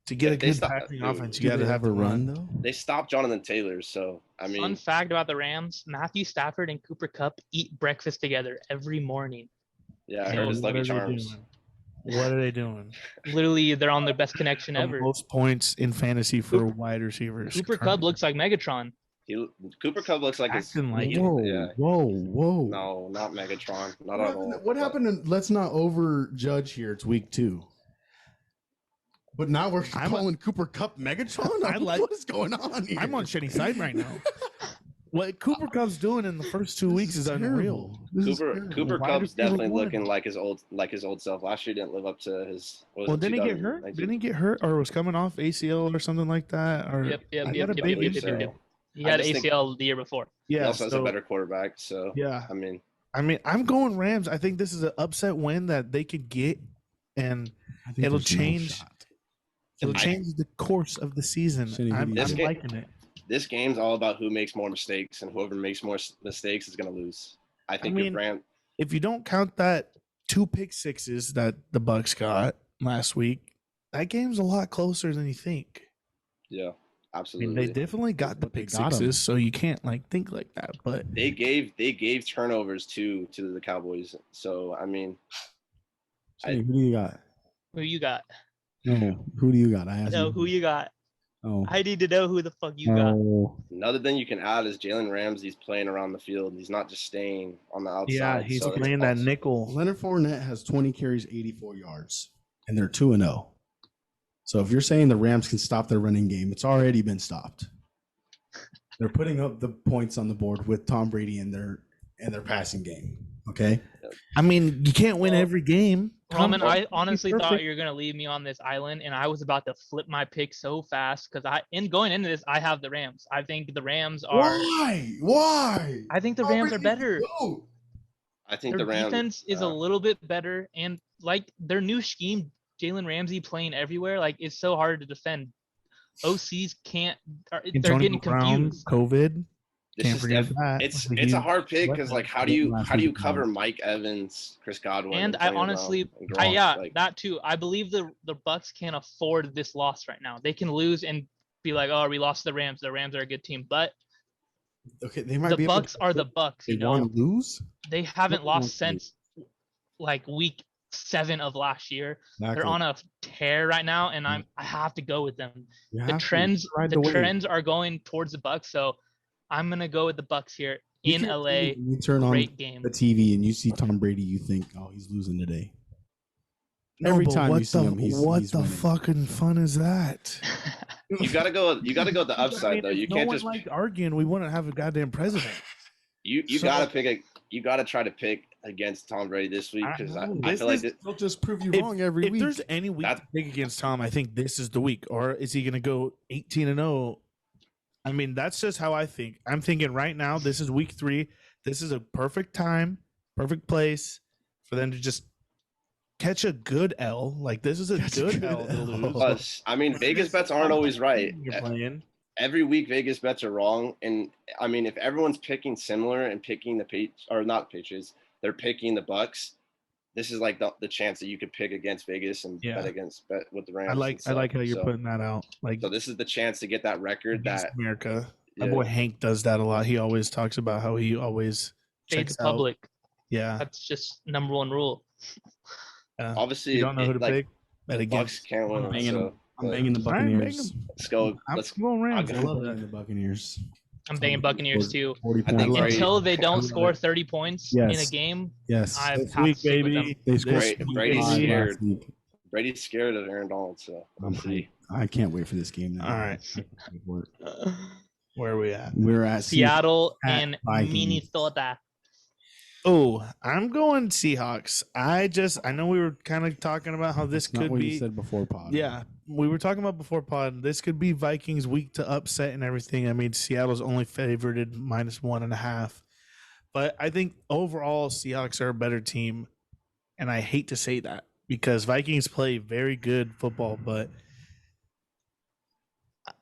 to get Yeah, a they good stop- passing dude, offense, you Do got to they have have a a run though. They stopped Jonathan Taylor, so I mean, Fun fact about the Rams: Matthew Stafford and Cooper Cup eat breakfast together every morning. yeah, I So heard his what Lucky are they Charms. doing? What are they doing? Literally, they're on their best connection The ever. most points in fantasy for wide receivers. Cooper Cup looks like Megatron. Cooper Cup looks like his. Acting like it. Whoa, Yeah. whoa. No, not Megatron. Not What at happened, all. what happened to, let's not overjudge here. It's week 2. But now we're I'm calling Cooper Cup Megatron? I like- what is going on here? I'm on Shenny's side right now. What Cooper Cup's doing in the first 2 weeks is unreal. Cooper Wide Cup's receiver definitely one. looking like his old self. Last year didn't live up to his. What was Well, it, didn't he get hurt? 2019? Didn't he get hurt or was coming off ACL or something like that? Or Yep. he had a Yep. big injury. Yep. He I had just think- ACL the year before. He Yeah, also has a so- better quarterback. So yeah. I mean, I'm going Rams. I think this is an upset win that they could get, and I think It'll there's no change- shot. it'll I- change the course of the season. Shitty I'm video. This game- liking it. this game's all about who makes more mistakes, and whoever makes more mistakes is going to lose. I think mean- if Ram, If you don't count that 2 pick sixes that the Bucks got last week, that game's a lot closer than you think. yeah, I mean, absolutely. they definitely got the But they pick got 'em. sixes, so you can't think like that. But They gave turnovers to the Cowboys. So I mean, Shane, who do you got? Who you got? No, who do you got? I asked No, who you got? Oh, I need to know who the fuck you got. oh. another thing you can add is Jalen Ramsey's playing around the field. He's not just staying on the outside. yeah, he's so it's playing that possible. nickel. Leonard Fournette has 20 carries, 84 yards, and they're 2-0. So if you're saying the Rams can stop their running game, it's already been stopped. They're putting up the points on the board with Tom Brady in their passing game. Okay, I mean, you can't win Well, every game. Roman, Tom I Brady's honestly thought perfect. you were gonna leave me on this island, and I was about to flip my pick so fast because going into this, I have the Rams. I think the Rams are. Why? I think the Tom Rams are Brady's better. the GOAT. I think Their the Rams defense is a little bit better, and like their new scheme, Jalen Ramsey playing everywhere, like it's so hard to defend. OCs can't. They're Antonio getting Brown, confused. COVID. This Can't is forget def- that. it's Was it's a huge hard pick because weapon. like how do you Last how do you week, cover man. Mike Evans, Chris Godwin, And I Antonio Brown, honestly, and Gronk? yeah, Like, that too. I believe the Bucks can't afford this loss right now. They can lose and be like, "Oh, we lost to the Rams. The Rams are a good team," but Okay, they might the be able Bucks to- are the Bucks. They You know, want to lose. they haven't What lost do you want since like week 7 of last year. Exactly. They're on a tear right now, and I have to go with them. You The have to trends, ride the wave. trends are going towards the Bucks, so I'm gonna go with the Bucks here You in can't LA. tell me when you turn on Great game. the TV and you see Tom Brady, you think, "Oh, he's losing today." No, Every but time what you see the, him, he's what he's the winning. fucking fun is that? you gotta go the upside I mean, though. if You no can't one just liked arguing. We wouldn't have a goddamn president. you So- gotta you gotta try to pick against Tom Brady this week because I, know. I This feel like is- They'll just prove you If- wrong every If week. there's any week That- to pick against Tom, I think this is the week. Or is he going to go 18-0? I mean, that's just how I think. I'm thinking right now, this is week 3. This is a perfect time, perfect place for them to just catch a good L. Like, this is a Catch a good good L to L. lose. plus I mean Vegas bets aren't always right. You're playing. Every week Vegas bets are wrong, and I mean if everyone's picking similar and picking not Patriots, they're picking the Bucks. This is like the chance that you could pick against Vegas and Yeah. bet with the Rams. I and like stuff. how you're So- putting that out. Like, So this is the chance to get that record against that America. My yeah, boy Hank does that a lot. He always talks about how he always Fade checks the out. public. Yeah. That's just number one rule. obviously You don't know who to like, pick? Bet the against. Bucks can't win. I'm banging So, them. I'm but banging the Fine, bang Buccaneers. 'em. let's go. I'm Let's going Rams. I'll I go love Banging that. the Buccaneers. I'm banging Buccaneers too. 40 I think points. Brady- Until they don't love score it. 30 points in a Yes. game, Yes, I This have week, to stick with them. baby. they scored. This week, Brady's baby. scared. last week. Brady's scared of Aaron Donald. So I'm let's see. I can't wait for this game now. All right. Where are we at? We're at Seattle at and Vikings. Minnesota. Oh, I'm going Seahawks. I know we were kind of talking about how this That's not could what you be. said before, pod. Yeah, we were talking about before pod. This could be Vikings week to upset and everything. I mean, Seattle's only favorited -1.5, but I think overall Seahawks are a better team, and I hate to say that because Vikings play very good football, but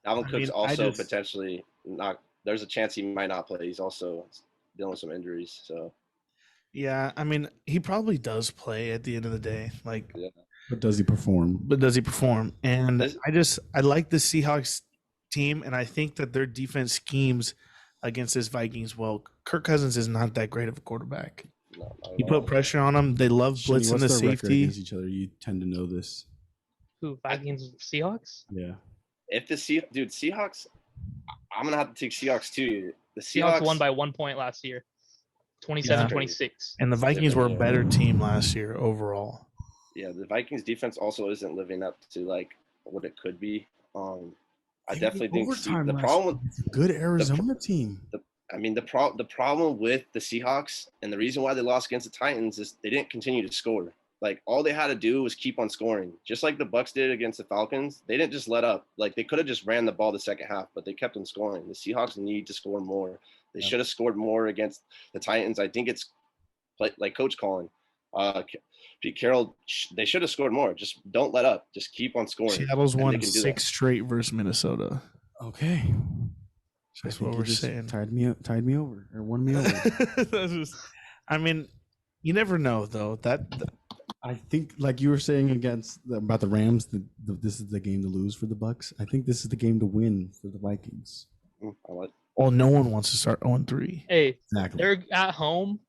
Dalvin I Cook's mean, I also just- potentially not. There's a chance he might not play. He's also dealing with some injuries. So yeah, I mean, he probably does play at the end of the day. Like, But does he perform? but does he perform? And This- I like the Seahawks team, and I think that their defense schemes against this Vikings well. Kirk Cousins is not that great of a quarterback. no, not You at all. put pressure on them. They love Shinny, blitzing what's the their record safety. against each other? You tend to know this. Who? Vikings, Seahawks? Yeah. If the Seahawks, I'm gonna have to take Seahawks too. The Seahawks Seahawks won by 1 point last year, 27-26. And the Vikings were a Yeah. better team last year overall. Yeah, the Vikings defense also isn't living up to like what it could be. I They definitely went think overtime the last problem with week. It's a good Arizona team. I mean, the problem with the Seahawks and the reason why they lost against the Titans is they didn't continue to score. Like all they had to do was keep on scoring, just like the Bucks did against the Falcons. They didn't just let up. Like they could have just ran the ball the second half, but they kept on scoring. The Seahawks need to score more. They should have scored more against the Titans. I think it's like Coach Colin, Pete Carroll. They should have scored more. Just don't let up. Just keep on scoring. Seattle's won 6 straight versus Minnesota. Okay. That's what we're saying. Tied me over, or won me over. I mean, you never know though. I think, like you were saying about the Rams, this is the game to lose for the Bucks. I think this is the game to win for the Vikings. Well, no one wants to start 0-3. Hey, exactly. They're at home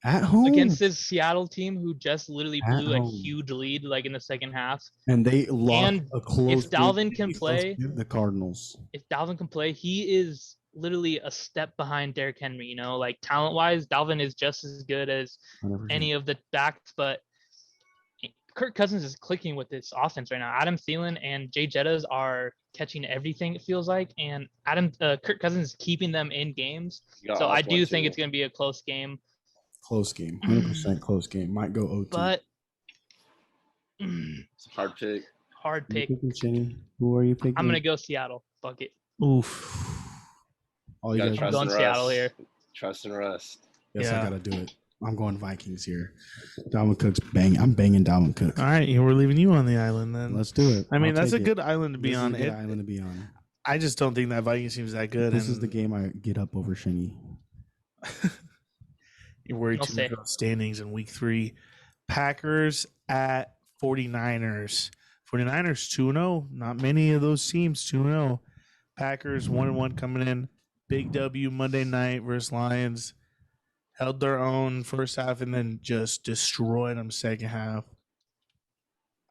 against this Seattle team who just literally blew a huge lead like in the second half. And they lost and a close. If Dalvin can play, the Cardinals. If Dalvin can play, he is literally a step behind Derrick Henry. You know, like talent-wise, Dalvin is just as good as any of the backs, but Kirk Cousins is clicking with this offense right now. Adam Thielen and Jay Jettas are catching everything, it feels like, and Kirk Cousins is keeping them in games. So I do think it's going to be a close game. Close game, 100% close game. Might go OT. But it's a hard pick. Hard pick. Who are you picking? I'm going to go Seattle. Fuck it. Oof. All you I'm going Seattle here. Trust and rest. Yes, I got to do it. I'm going Vikings here. Dalvin Cook's bang. I'm banging Dalvin Cook. All right, we're leaving you on the island then. Let's do it. I mean, that's a good island to be on. Island to be on. I just don't think that Vikings team's that good. This is the game I get up over Shinny. You're worried too much about standings in week 3. Packers at 49ers. 49ers 2-0. Not many of those teams 2-0. Packers 1-1 coming in. Big W Monday night versus Lions. Held their own first half and then just destroyed them second half.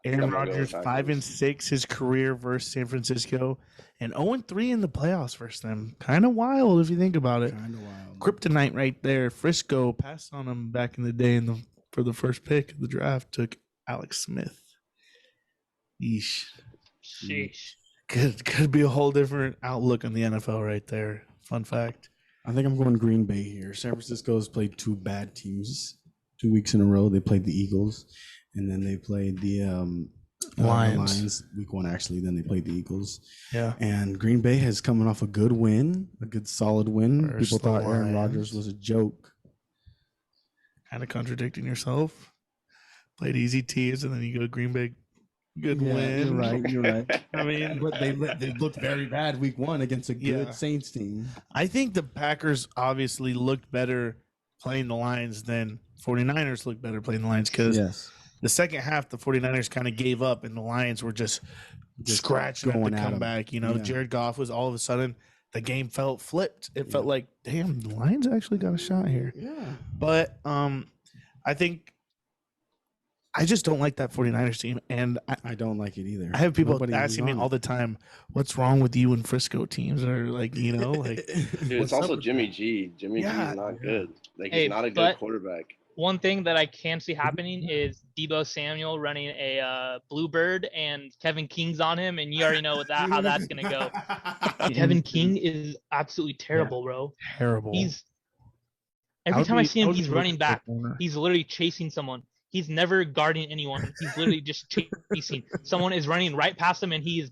Aaron Rodgers 5-6 his career versus San Francisco, and 0-3 in the playoffs versus them. Kind of wild if you think about it. Kind of wild. Kryptonite right there. Frisco passed on him back in the day for the first pick of the draft. Took Alex Smith. Yeesh. Sheesh. Could be a whole different outlook on the NFL right there. Fun fact. I think I'm going Green Bay here. San Francisco's played 2 bad teams 2 weeks in a row. They played the Eagles, and then they played the Lions week 1 actually. Then they played the Eagles. Yeah. And Green Bay has coming off a good win, a good solid win. Versus People thought the Aaron Lions. Rodgers was a joke. Kind of contradicting yourself. Played easy teams, and then you go Green Bay. Good win. You're right. I mean, But they looked very bad week 1 against a good Saints team. I think the Packers obviously looked better playing the Lions than 49ers looked better playing the Lions because the second half, the 49ers kind of gave up and the Lions were just scratching at the comeback. You know, Jared Goff was all of a sudden, the game felt flipped. It felt like, damn, the Lions actually got a shot here. Yeah. But I think I just don't like that 49ers team. And I don't like it either. I have people asking me all the time, what's wrong with you and Frisco teams? Or like, you know, like dude, it's also Jimmy G. Jimmy G is not good. Like he's not a good quarterback. One thing that I can see happening is Deebo Samuel running a Bluebird and Kevin King's on him, and you already know how that's gonna go. Kevin King is absolutely terrible, bro. Terrible. Every time I see him, he's running back. He's literally chasing someone. He's never guarding anyone. He's literally just chasing. Someone is running right past him, and he's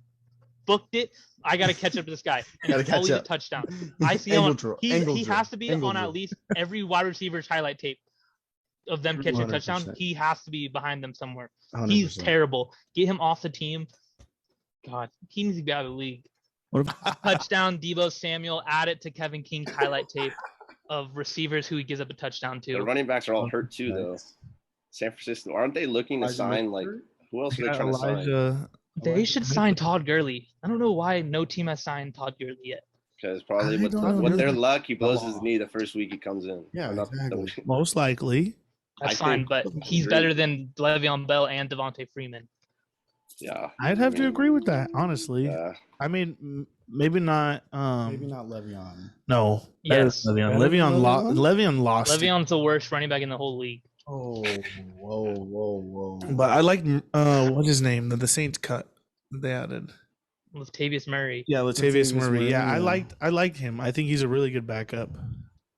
booked it. I got to catch up to this guy. And it's always a touchdown. I see him. He has to be on at least every wide receiver's highlight tape of them catching a touchdown. He has to be behind them somewhere. 100%. He's terrible. Get him off the team. God, he needs to be out of the league. Touchdown, Deebo Samuel. Add it to Kevin King's highlight tape of receivers who he gives up a touchdown to. The running backs are all hurt too, though. San Francisco, aren't they looking to sign who else are they trying to sign? They should sign Todd Gurley. I don't know why no team has signed Todd Gurley yet. Because probably with their luck, he blows his knee the first week he comes in. Yeah, exactly. Most likely. That's fine, but he's better than Le'Veon Bell and Devontae Freeman. Yeah, I'd have to agree with that, honestly. Yeah. I mean, maybe not. Maybe not Le'Veon. No. Yes. Le'Veon lost. Le'Veon's the worst running back in the whole league. Oh, whoa. But I like what's his name that the Saints cut that they added. Latavius Murray. Yeah, Latavius Latavius Murray. Yeah, Murray, I liked him. I think he's a really good backup.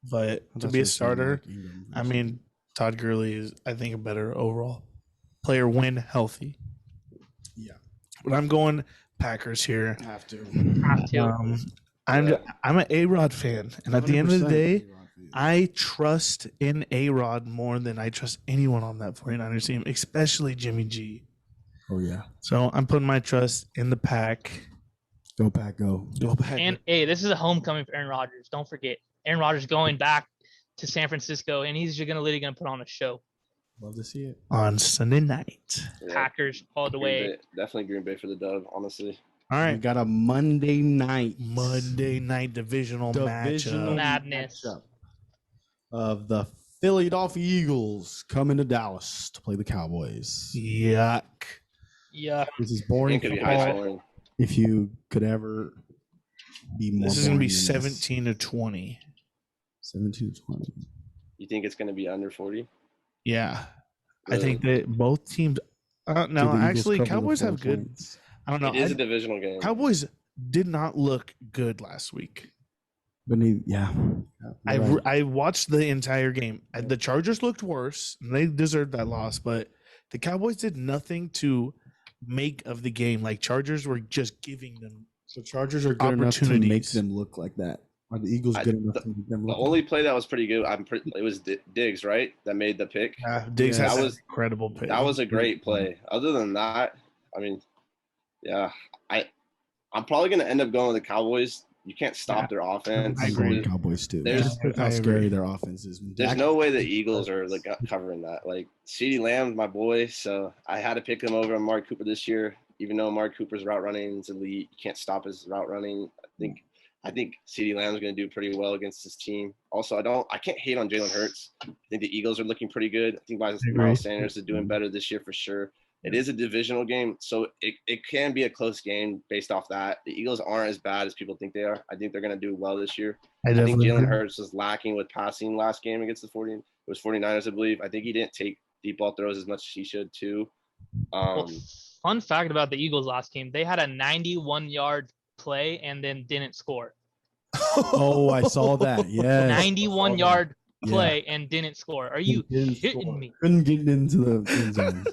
But I to thought be you a were saying starter, Mark Ingram I first. mean, Todd Gurley is, I think, a better overall player when healthy. Yeah. But I'm going Packers here. Have to. Have to. I'm Yeah. I'm an A-Rod fan, and at the end of the 100% day, A-Rod fan. I trust in A-Rod more than I trust anyone on that 49ers team, especially Jimmy G. Oh yeah. So I'm putting my trust in the pack. Go Pack, go. Go back. And hey, this is a homecoming for Aaron Rodgers. Don't forget, Aaron Rodgers going back to San Francisco, and he's just literally gonna put on a show. Love to see it. On Sunday night. Yeah. Packers all the Green way. Bay- definitely Green Bay for the dub, honestly. All We right. got a Monday night Divisional divisional matchup. Madness. matchup of the Philadelphia Eagles coming to Dallas to play the Cowboys. Yuck. Yeah. This is It boring could be high football. scoring. If you could ever be more This is going to be boring than this. 17-20. 17-20. You think it's going to be under 40? Yeah. I Really? think that both teams. Do No, the Eagles actually, cover the Cowboys 4 have good. points? I don't know. It is a divisional game. Cowboys did not look good last week. But yeah. You're right. I watched the entire game. The Chargers looked worse, and they deserved that loss. But the Cowboys did nothing to make of the game. Like Chargers were just giving them. The Chargers are good enough to make opportunities. them look like that. Are the Eagles good enough to make them The look only play that was pretty good, it was Diggs, right? That made the pick. Diggs Yeah, had that an was- incredible pick. That was a great play. Other than that, I mean, yeah, I'm probably going to end up going with the Cowboys. You can't stop their offense. I I'm agree. going Cowboys too. There's- Look how I scary agree. their offense is. There's no way the Eagles are like covering that. Like CeeDee Lamb's my boy, so I had to pick him over Amari Cooper this year. Even though Amari Cooper's route running is elite, you can't stop his route running. I think CeeDee Lamb's going to do pretty well against this team. Also, I can't hate on Jalen Hurts. I think the Eagles are looking pretty good. I think Miles Sanders is doing better this year for sure. It is a divisional game, so it can be a close game based off that. The Eagles aren't as bad as people think they are. I think they're going to do well this year. I think Jalen Hurts was lacking with passing last game against the 49ers, I believe. I think he didn't take deep ball throws as much as he should too. Well, fun fact about the Eagles last game: they had a 91-yard play and then didn't score. Oh, I saw that. Yeah. 91-yard Yeah. play and didn't score. Are you kidding me? Couldn't get into the end zone.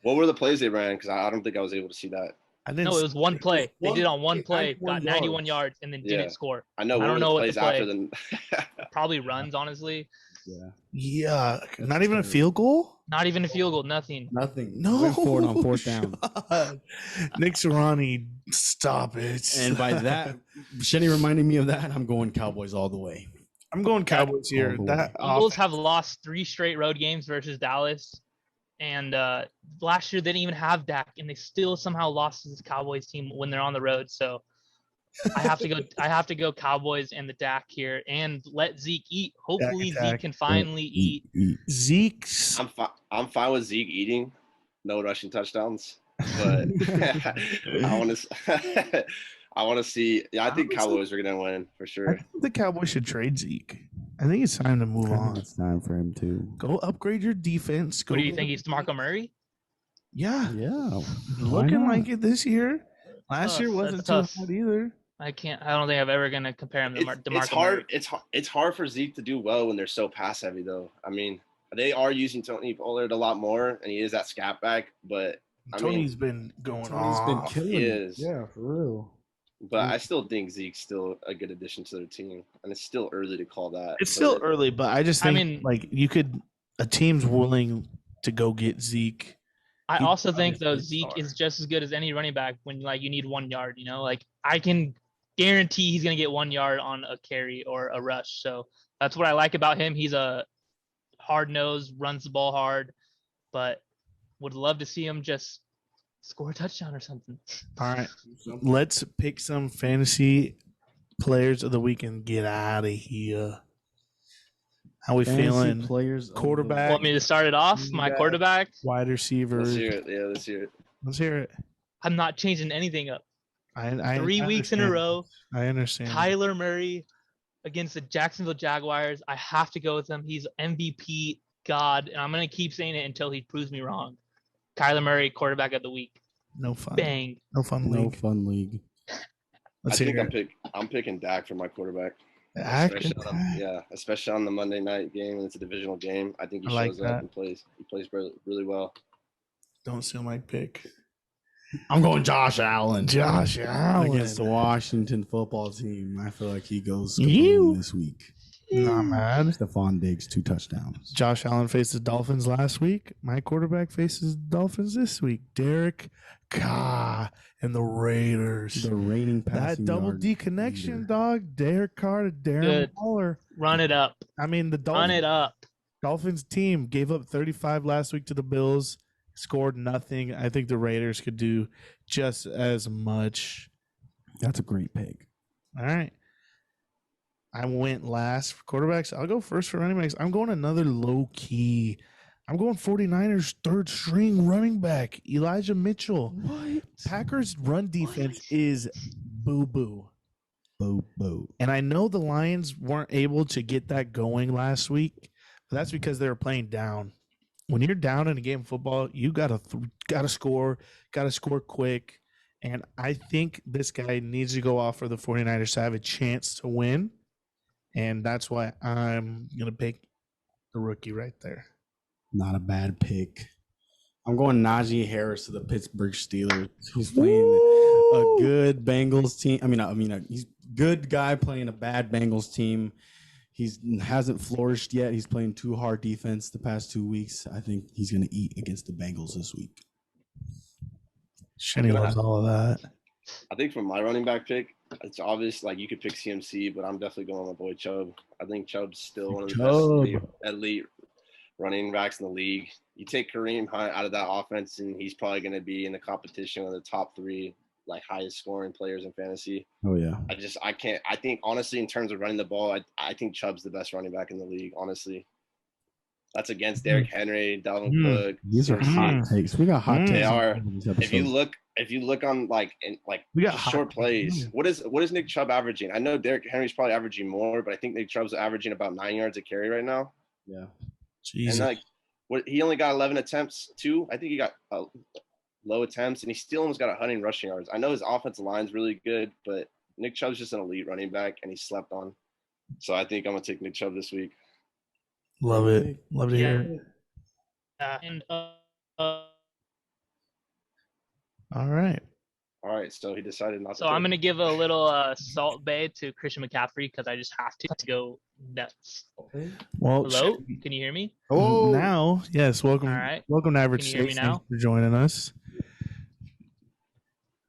What were the plays they ran? Because I don't think I was able to see that. I didn't. No, it was one play. They did on one play, 91 got 91 yards, and then Yeah. didn't score. I know. I What don't were know the what plays to play. after the. Probably runs, honestly. Yeah. Yeah, not even a scary. field goal. Not even a field goal, nothing. Nothing. No, Went for it on 4th down. God. Nick Sirianni, stop it. And by that, Shenny reminded me of that. I'm going Cowboys all the way. I'm going Cowboys here. all the That Eagles have lost 3 straight road games versus Dallas. And last year they didn't even have Dak, and they still somehow lost to this Cowboys team when they're on the road. So I have to go. I have to go Cowboys and the Dak here, and let Zeke eat. Hopefully attack. Zeke can finally eat. Zeke's. I'm fine with Zeke eating, no rushing touchdowns, but I want to. I want to see. Yeah, I think Cowboys are gonna win for I sure. think the Cowboys should trade Zeke. I think it's time to move I think on. it's time for him to. Go upgrade your defense. Go What do you get- think? He's DeMarco Murray? Yeah, Yeah. looking not? like it this year. Last year Tough, wasn't that's too tough. hot either. I can't. I don't think I'm ever gonna compare him to DeMarco It's hard. Murray. It's hard for Zeke to do well when they're so pass heavy, though. I mean, they are using Tony Pollard a lot more, and he is that scat back. But I mean, Tony's been going Tony's been off. killing He it. is. Yeah, for real. but I still think Zeke's still a good addition to their team, and it's still early to call that. It's still but early, but I just I think mean- like you could. A team's willing to go get Zeke. I He also think obviously though is Zeke star. is just as good as any running back when like you need 1 yard. You know, like I can guarantee he's gonna get 1 yard on a carry or a rush. So that's what I like about him. He's a hard nose, runs the ball hard, but would love to see him just score a touchdown or something. All right, let's pick some fantasy players of the week and get out of here. How we Fantasy feeling? Players of the Quarterback. Want me to start it off? My Yeah. quarterback. Wide receiver. let's hear it. Yeah, let's hear it. Let's hear it. I'm not changing anything up. I 3 weeks in a understand. row. I understand. Kyler Murray against the Jacksonville Jaguars. I have to go with him. He's MVP God, and I'm gonna keep saying it until he proves me wrong. Kyler Murray, quarterback of the week. No fun. Bang. No fun No league. fun league. I Let's think hear it. I'm picking Dak for my quarterback. Dak? Yeah, especially on the Monday night game and it's a divisional game. I think he I like shows up that. and plays. He plays really well. Don't steal my pick. I'm going Josh Allen. Josh Allen. Against the Washington football team. I feel like he goes You- kaboom this week. Not mad. Stephon Diggs, 2 touchdowns. Josh Allen faced the Dolphins last week. My quarterback faces the Dolphins this week. Derek Carr and the Raiders. The reigning That passing double yard D connection, leader. dog. Derek Carr to Darren Good. Waller. Run it up. I mean, the Run it up. Dolphins team gave up 35 last week to the Bills, scored nothing. I think the Raiders could do just as much. That's a great pick. All right. I went last for quarterbacks. I'll go first for running backs. I'm going another low key. I'm going 49ers third string running back, Elijah Mitchell. What? Packers run defense is boo boo. Boo, boo. And I know the Lions weren't able to get that going last week, but that's because they were playing down. When you're down in a game of football, you gotta score quick. And I think this guy needs to go off for the 49ers to have a chance to win. And that's why I'm gonna pick the rookie right there. Not a bad pick. I'm going Najee Harris to the Pittsburgh Steelers. He's playing a good Bengals team. He's a good guy playing a bad Bengals team. He's hasn't flourished yet. He's playing too hard defense the past 2 weeks. I think he's going to eat against the Bengals this week. Shenny loves all of that. I think for my running back pick, it's obvious. Like you could pick CMC, but I'm definitely going with my boy Chubb. I think Chubb's still one of the best elite running backs in the league. You take Kareem Hunt out of that offense, and he's probably going to be in the competition with the top 3 like highest scoring players in fantasy. Oh yeah. I think honestly, in terms of running the ball, I think Chubb's the best running back in the league. Honestly, that's against Derrick Henry, Dalvin Cook. These are hot takes. We got hot takes. They are. on these If you episodes. look on We got just short hot- plays, what is Nick Chubb averaging? I know Derrick Henry's probably averaging more, but I think Nick Chubb's averaging about 9 yards a carry right now. Yeah. Jesus. And he only got 11 attempts too. I think he got low attempts, and he still almost got 100 rushing yards. I know his offensive line's really good, but Nick Chubb's just an elite running back, and he's slept on. So I think I'm gonna take Nick Chubb this week. Love it. Love to hear it. And All right. All right, so he decided not to. so I'm gonna give a little Salt Bay to Christian McCaffrey because I just have to go nuts. Well, Hello, can you hear me? Oh, now, yes, welcome. All right. Welcome to Average Can you hear me Stakes. now? Thanks for joining us.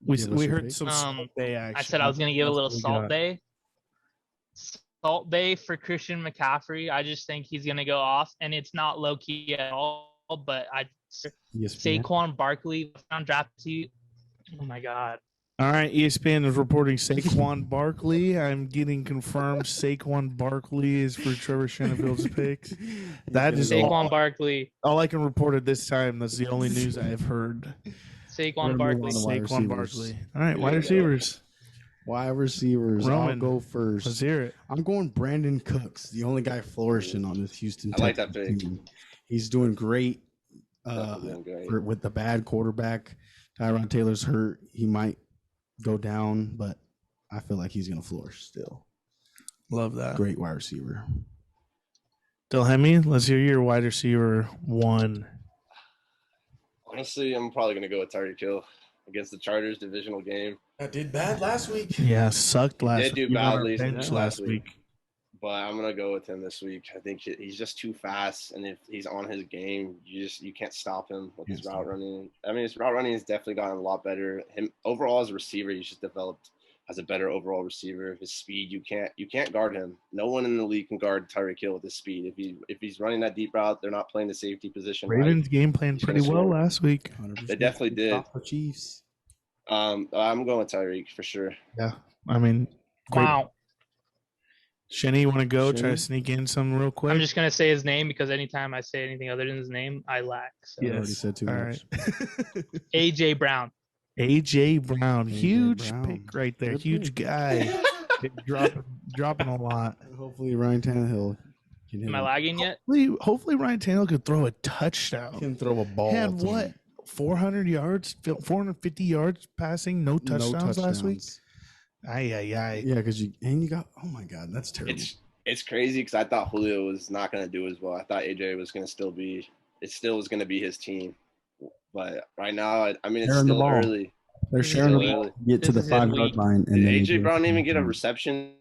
We Give us we your heard pick. some Salt Bay action. I said I was gonna give a little That's what we Salt got. Bay. Salt Bay for Christian McCaffrey. I just think he's gonna go off, and it's not low key at all. But ESPN. Saquon Barkley round draft. Oh my God. All right, ESPN is reporting Saquon Barkley. I'm getting confirmed Saquon Barkley is for Trevor Shenfield's picks. That is Saquon Barkley. all I can report at this time. That's the only news I have heard. Saquon Barkley. on. Wide Saquon receivers. Barkley. All right, wide Yeah. receivers. Wide receivers. Roman, I'll go Let's first. hear it. I'm going Brandon Cooks, the only guy flourishing on this Houston I like that Texans pick. team. He's doing great. Definitely doing great. With the bad quarterback, Tyrod Taylor's hurt. He might go down, but I feel like he's going to flourish still. Love that. Great wide receiver. Delhemi, let's hear your wide receiver one. Honestly, I'm probably gonna go with Tyreek Hill against the Chargers divisional game. I did bad last week. Yeah, sucked last Did do week. On our badly bench last last week. week. But I'm gonna go with him this week. I think he's just too fast, and if he's on his game, you can't stop him with his Can't route stop running. I mean, his route running has definitely gotten a lot better. Him overall as a receiver, he's just developed as a better overall receiver. His speed, you can't guard him. No one in the league can guard Tyreek Hill with his speed. If he's running that deep route, they're not playing the safety position. right. Ravens game playing He's pretty gonna well score. last week. 100%. They definitely did. Stop the Chiefs. I'm going with Tyreek for sure. Yeah, I mean, great. Wow. Shenny, you want to go try to Shenny? sneak in some real quick? I'm just gonna say his name because anytime I say anything other than his name, I lack. So. I already said too All much. right. AJ Brown. AJ Brown, A.J. huge Brown. pick right there. Good Huge pick. guy. dropping a lot. Hopefully Ryan Tannehill can, Am I lagging yet? Hopefully Ryan Tannehill could throw a touchdown. can throw a ball. He had to what? him. 400 yards, 450 yards passing, no touchdowns last week. Aye. Yeah, because you got. Oh my God, that's terrible. It's crazy because I thought Julio was not going to do as well. I thought AJ was going to still be. It still was going to be his team, but right now, I mean, it's Sharing the still ball. early. They're This is sharing the weak. ball, get to This the is his 5-yard week. line, and Did then AJ Brown even get a reception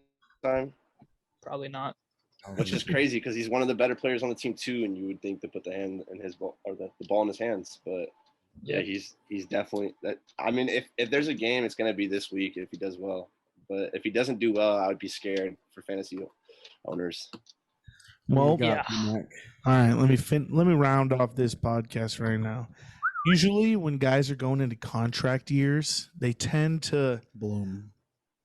time? Probably not. Which is crazy because he's one of the better players on the team too, and you would think to put the hand in his ball or the ball in his hands. But yeah, he's definitely that. I mean, if there's a game, it's gonna be this week if he does well. But if he doesn't do well, I would be scared for fantasy owners. Well, Yeah. all right. Let me round off this podcast right now. Usually, when guys are going into contract years, they tend to bloom.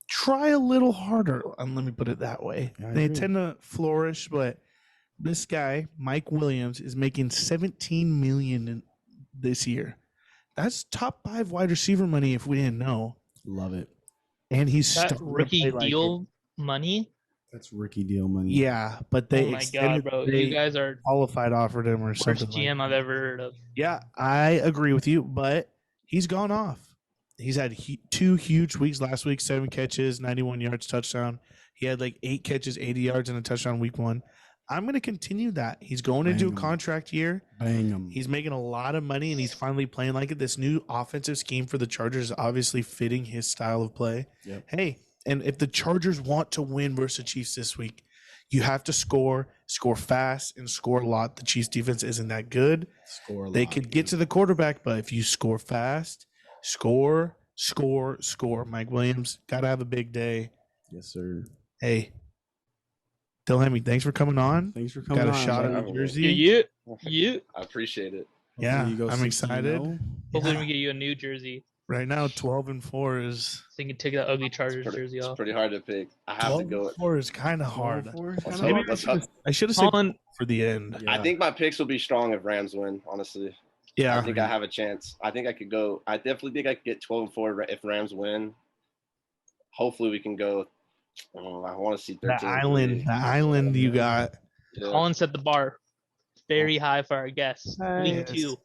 Try a little harder. Let me put it that way. I They agree. tend to flourish, but this guy, Mike Williams, is making $17 million this year. That's top 5 wide receiver money if we didn't know. Love it. And he's That starting to rookie play like it. deal money. That's rookie deal money. Yeah, but they Oh my extended, god, bro! they You guys are qualified offered him or worst something. GM I've ever heard of. Yeah, I agree with you, but he's gone off. He's had 2 huge weeks last week, 7 catches, 91 yards, touchdown. He had like 8 catches, 80 yards, and a touchdown week 1. I'm going to continue that. He's going into a Bang 'em. contract year. Bang him. He's making a lot of money, and he's finally playing like it. This new offensive scheme for the Chargers is obviously fitting his style of play. Yep. Hey, and if the Chargers want to win versus the Chiefs this week, you have to score fast, and score a lot. The Chiefs defense isn't that good. Score a They lot, could get to the quarterback, but if you score fast, score. Mike Williams, got to have a big day. Yes, sir. Hey, Dilhemi, thanks for coming on. Thanks for coming Got a on, shot buddy. at New Jersey. You. I appreciate it. Yeah, Hopefully you go I'm 16-0. excited. Hopefully Yeah. we get you a new jersey, Right now, 12-4 is so you can take that ugly Chargers jersey It's off. pretty hard to pick. I have to go. 12-4 is kind of hard. 12-4 is kinda Maybe hard. I should have said Colin, for the end. Yeah. I think my picks will be strong if Rams win. Honestly, Yeah, I think I have a chance. I think I could go. I definitely think I could get 12-4 if Rams win. Hopefully, we can go. I want to see 13. the island you got. Yeah. Colin set the bar very high for our guests. Week Nice. 2.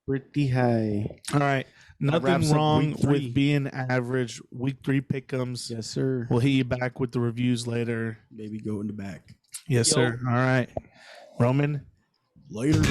Pretty high. All right, nothing wraps up wrong week 3. with being average. Week 3 pick'ems. Yes, sir. We'll hit you back with the reviews later. Baby, go in the back. Yes, Yo. sir. All right, Roman. Later.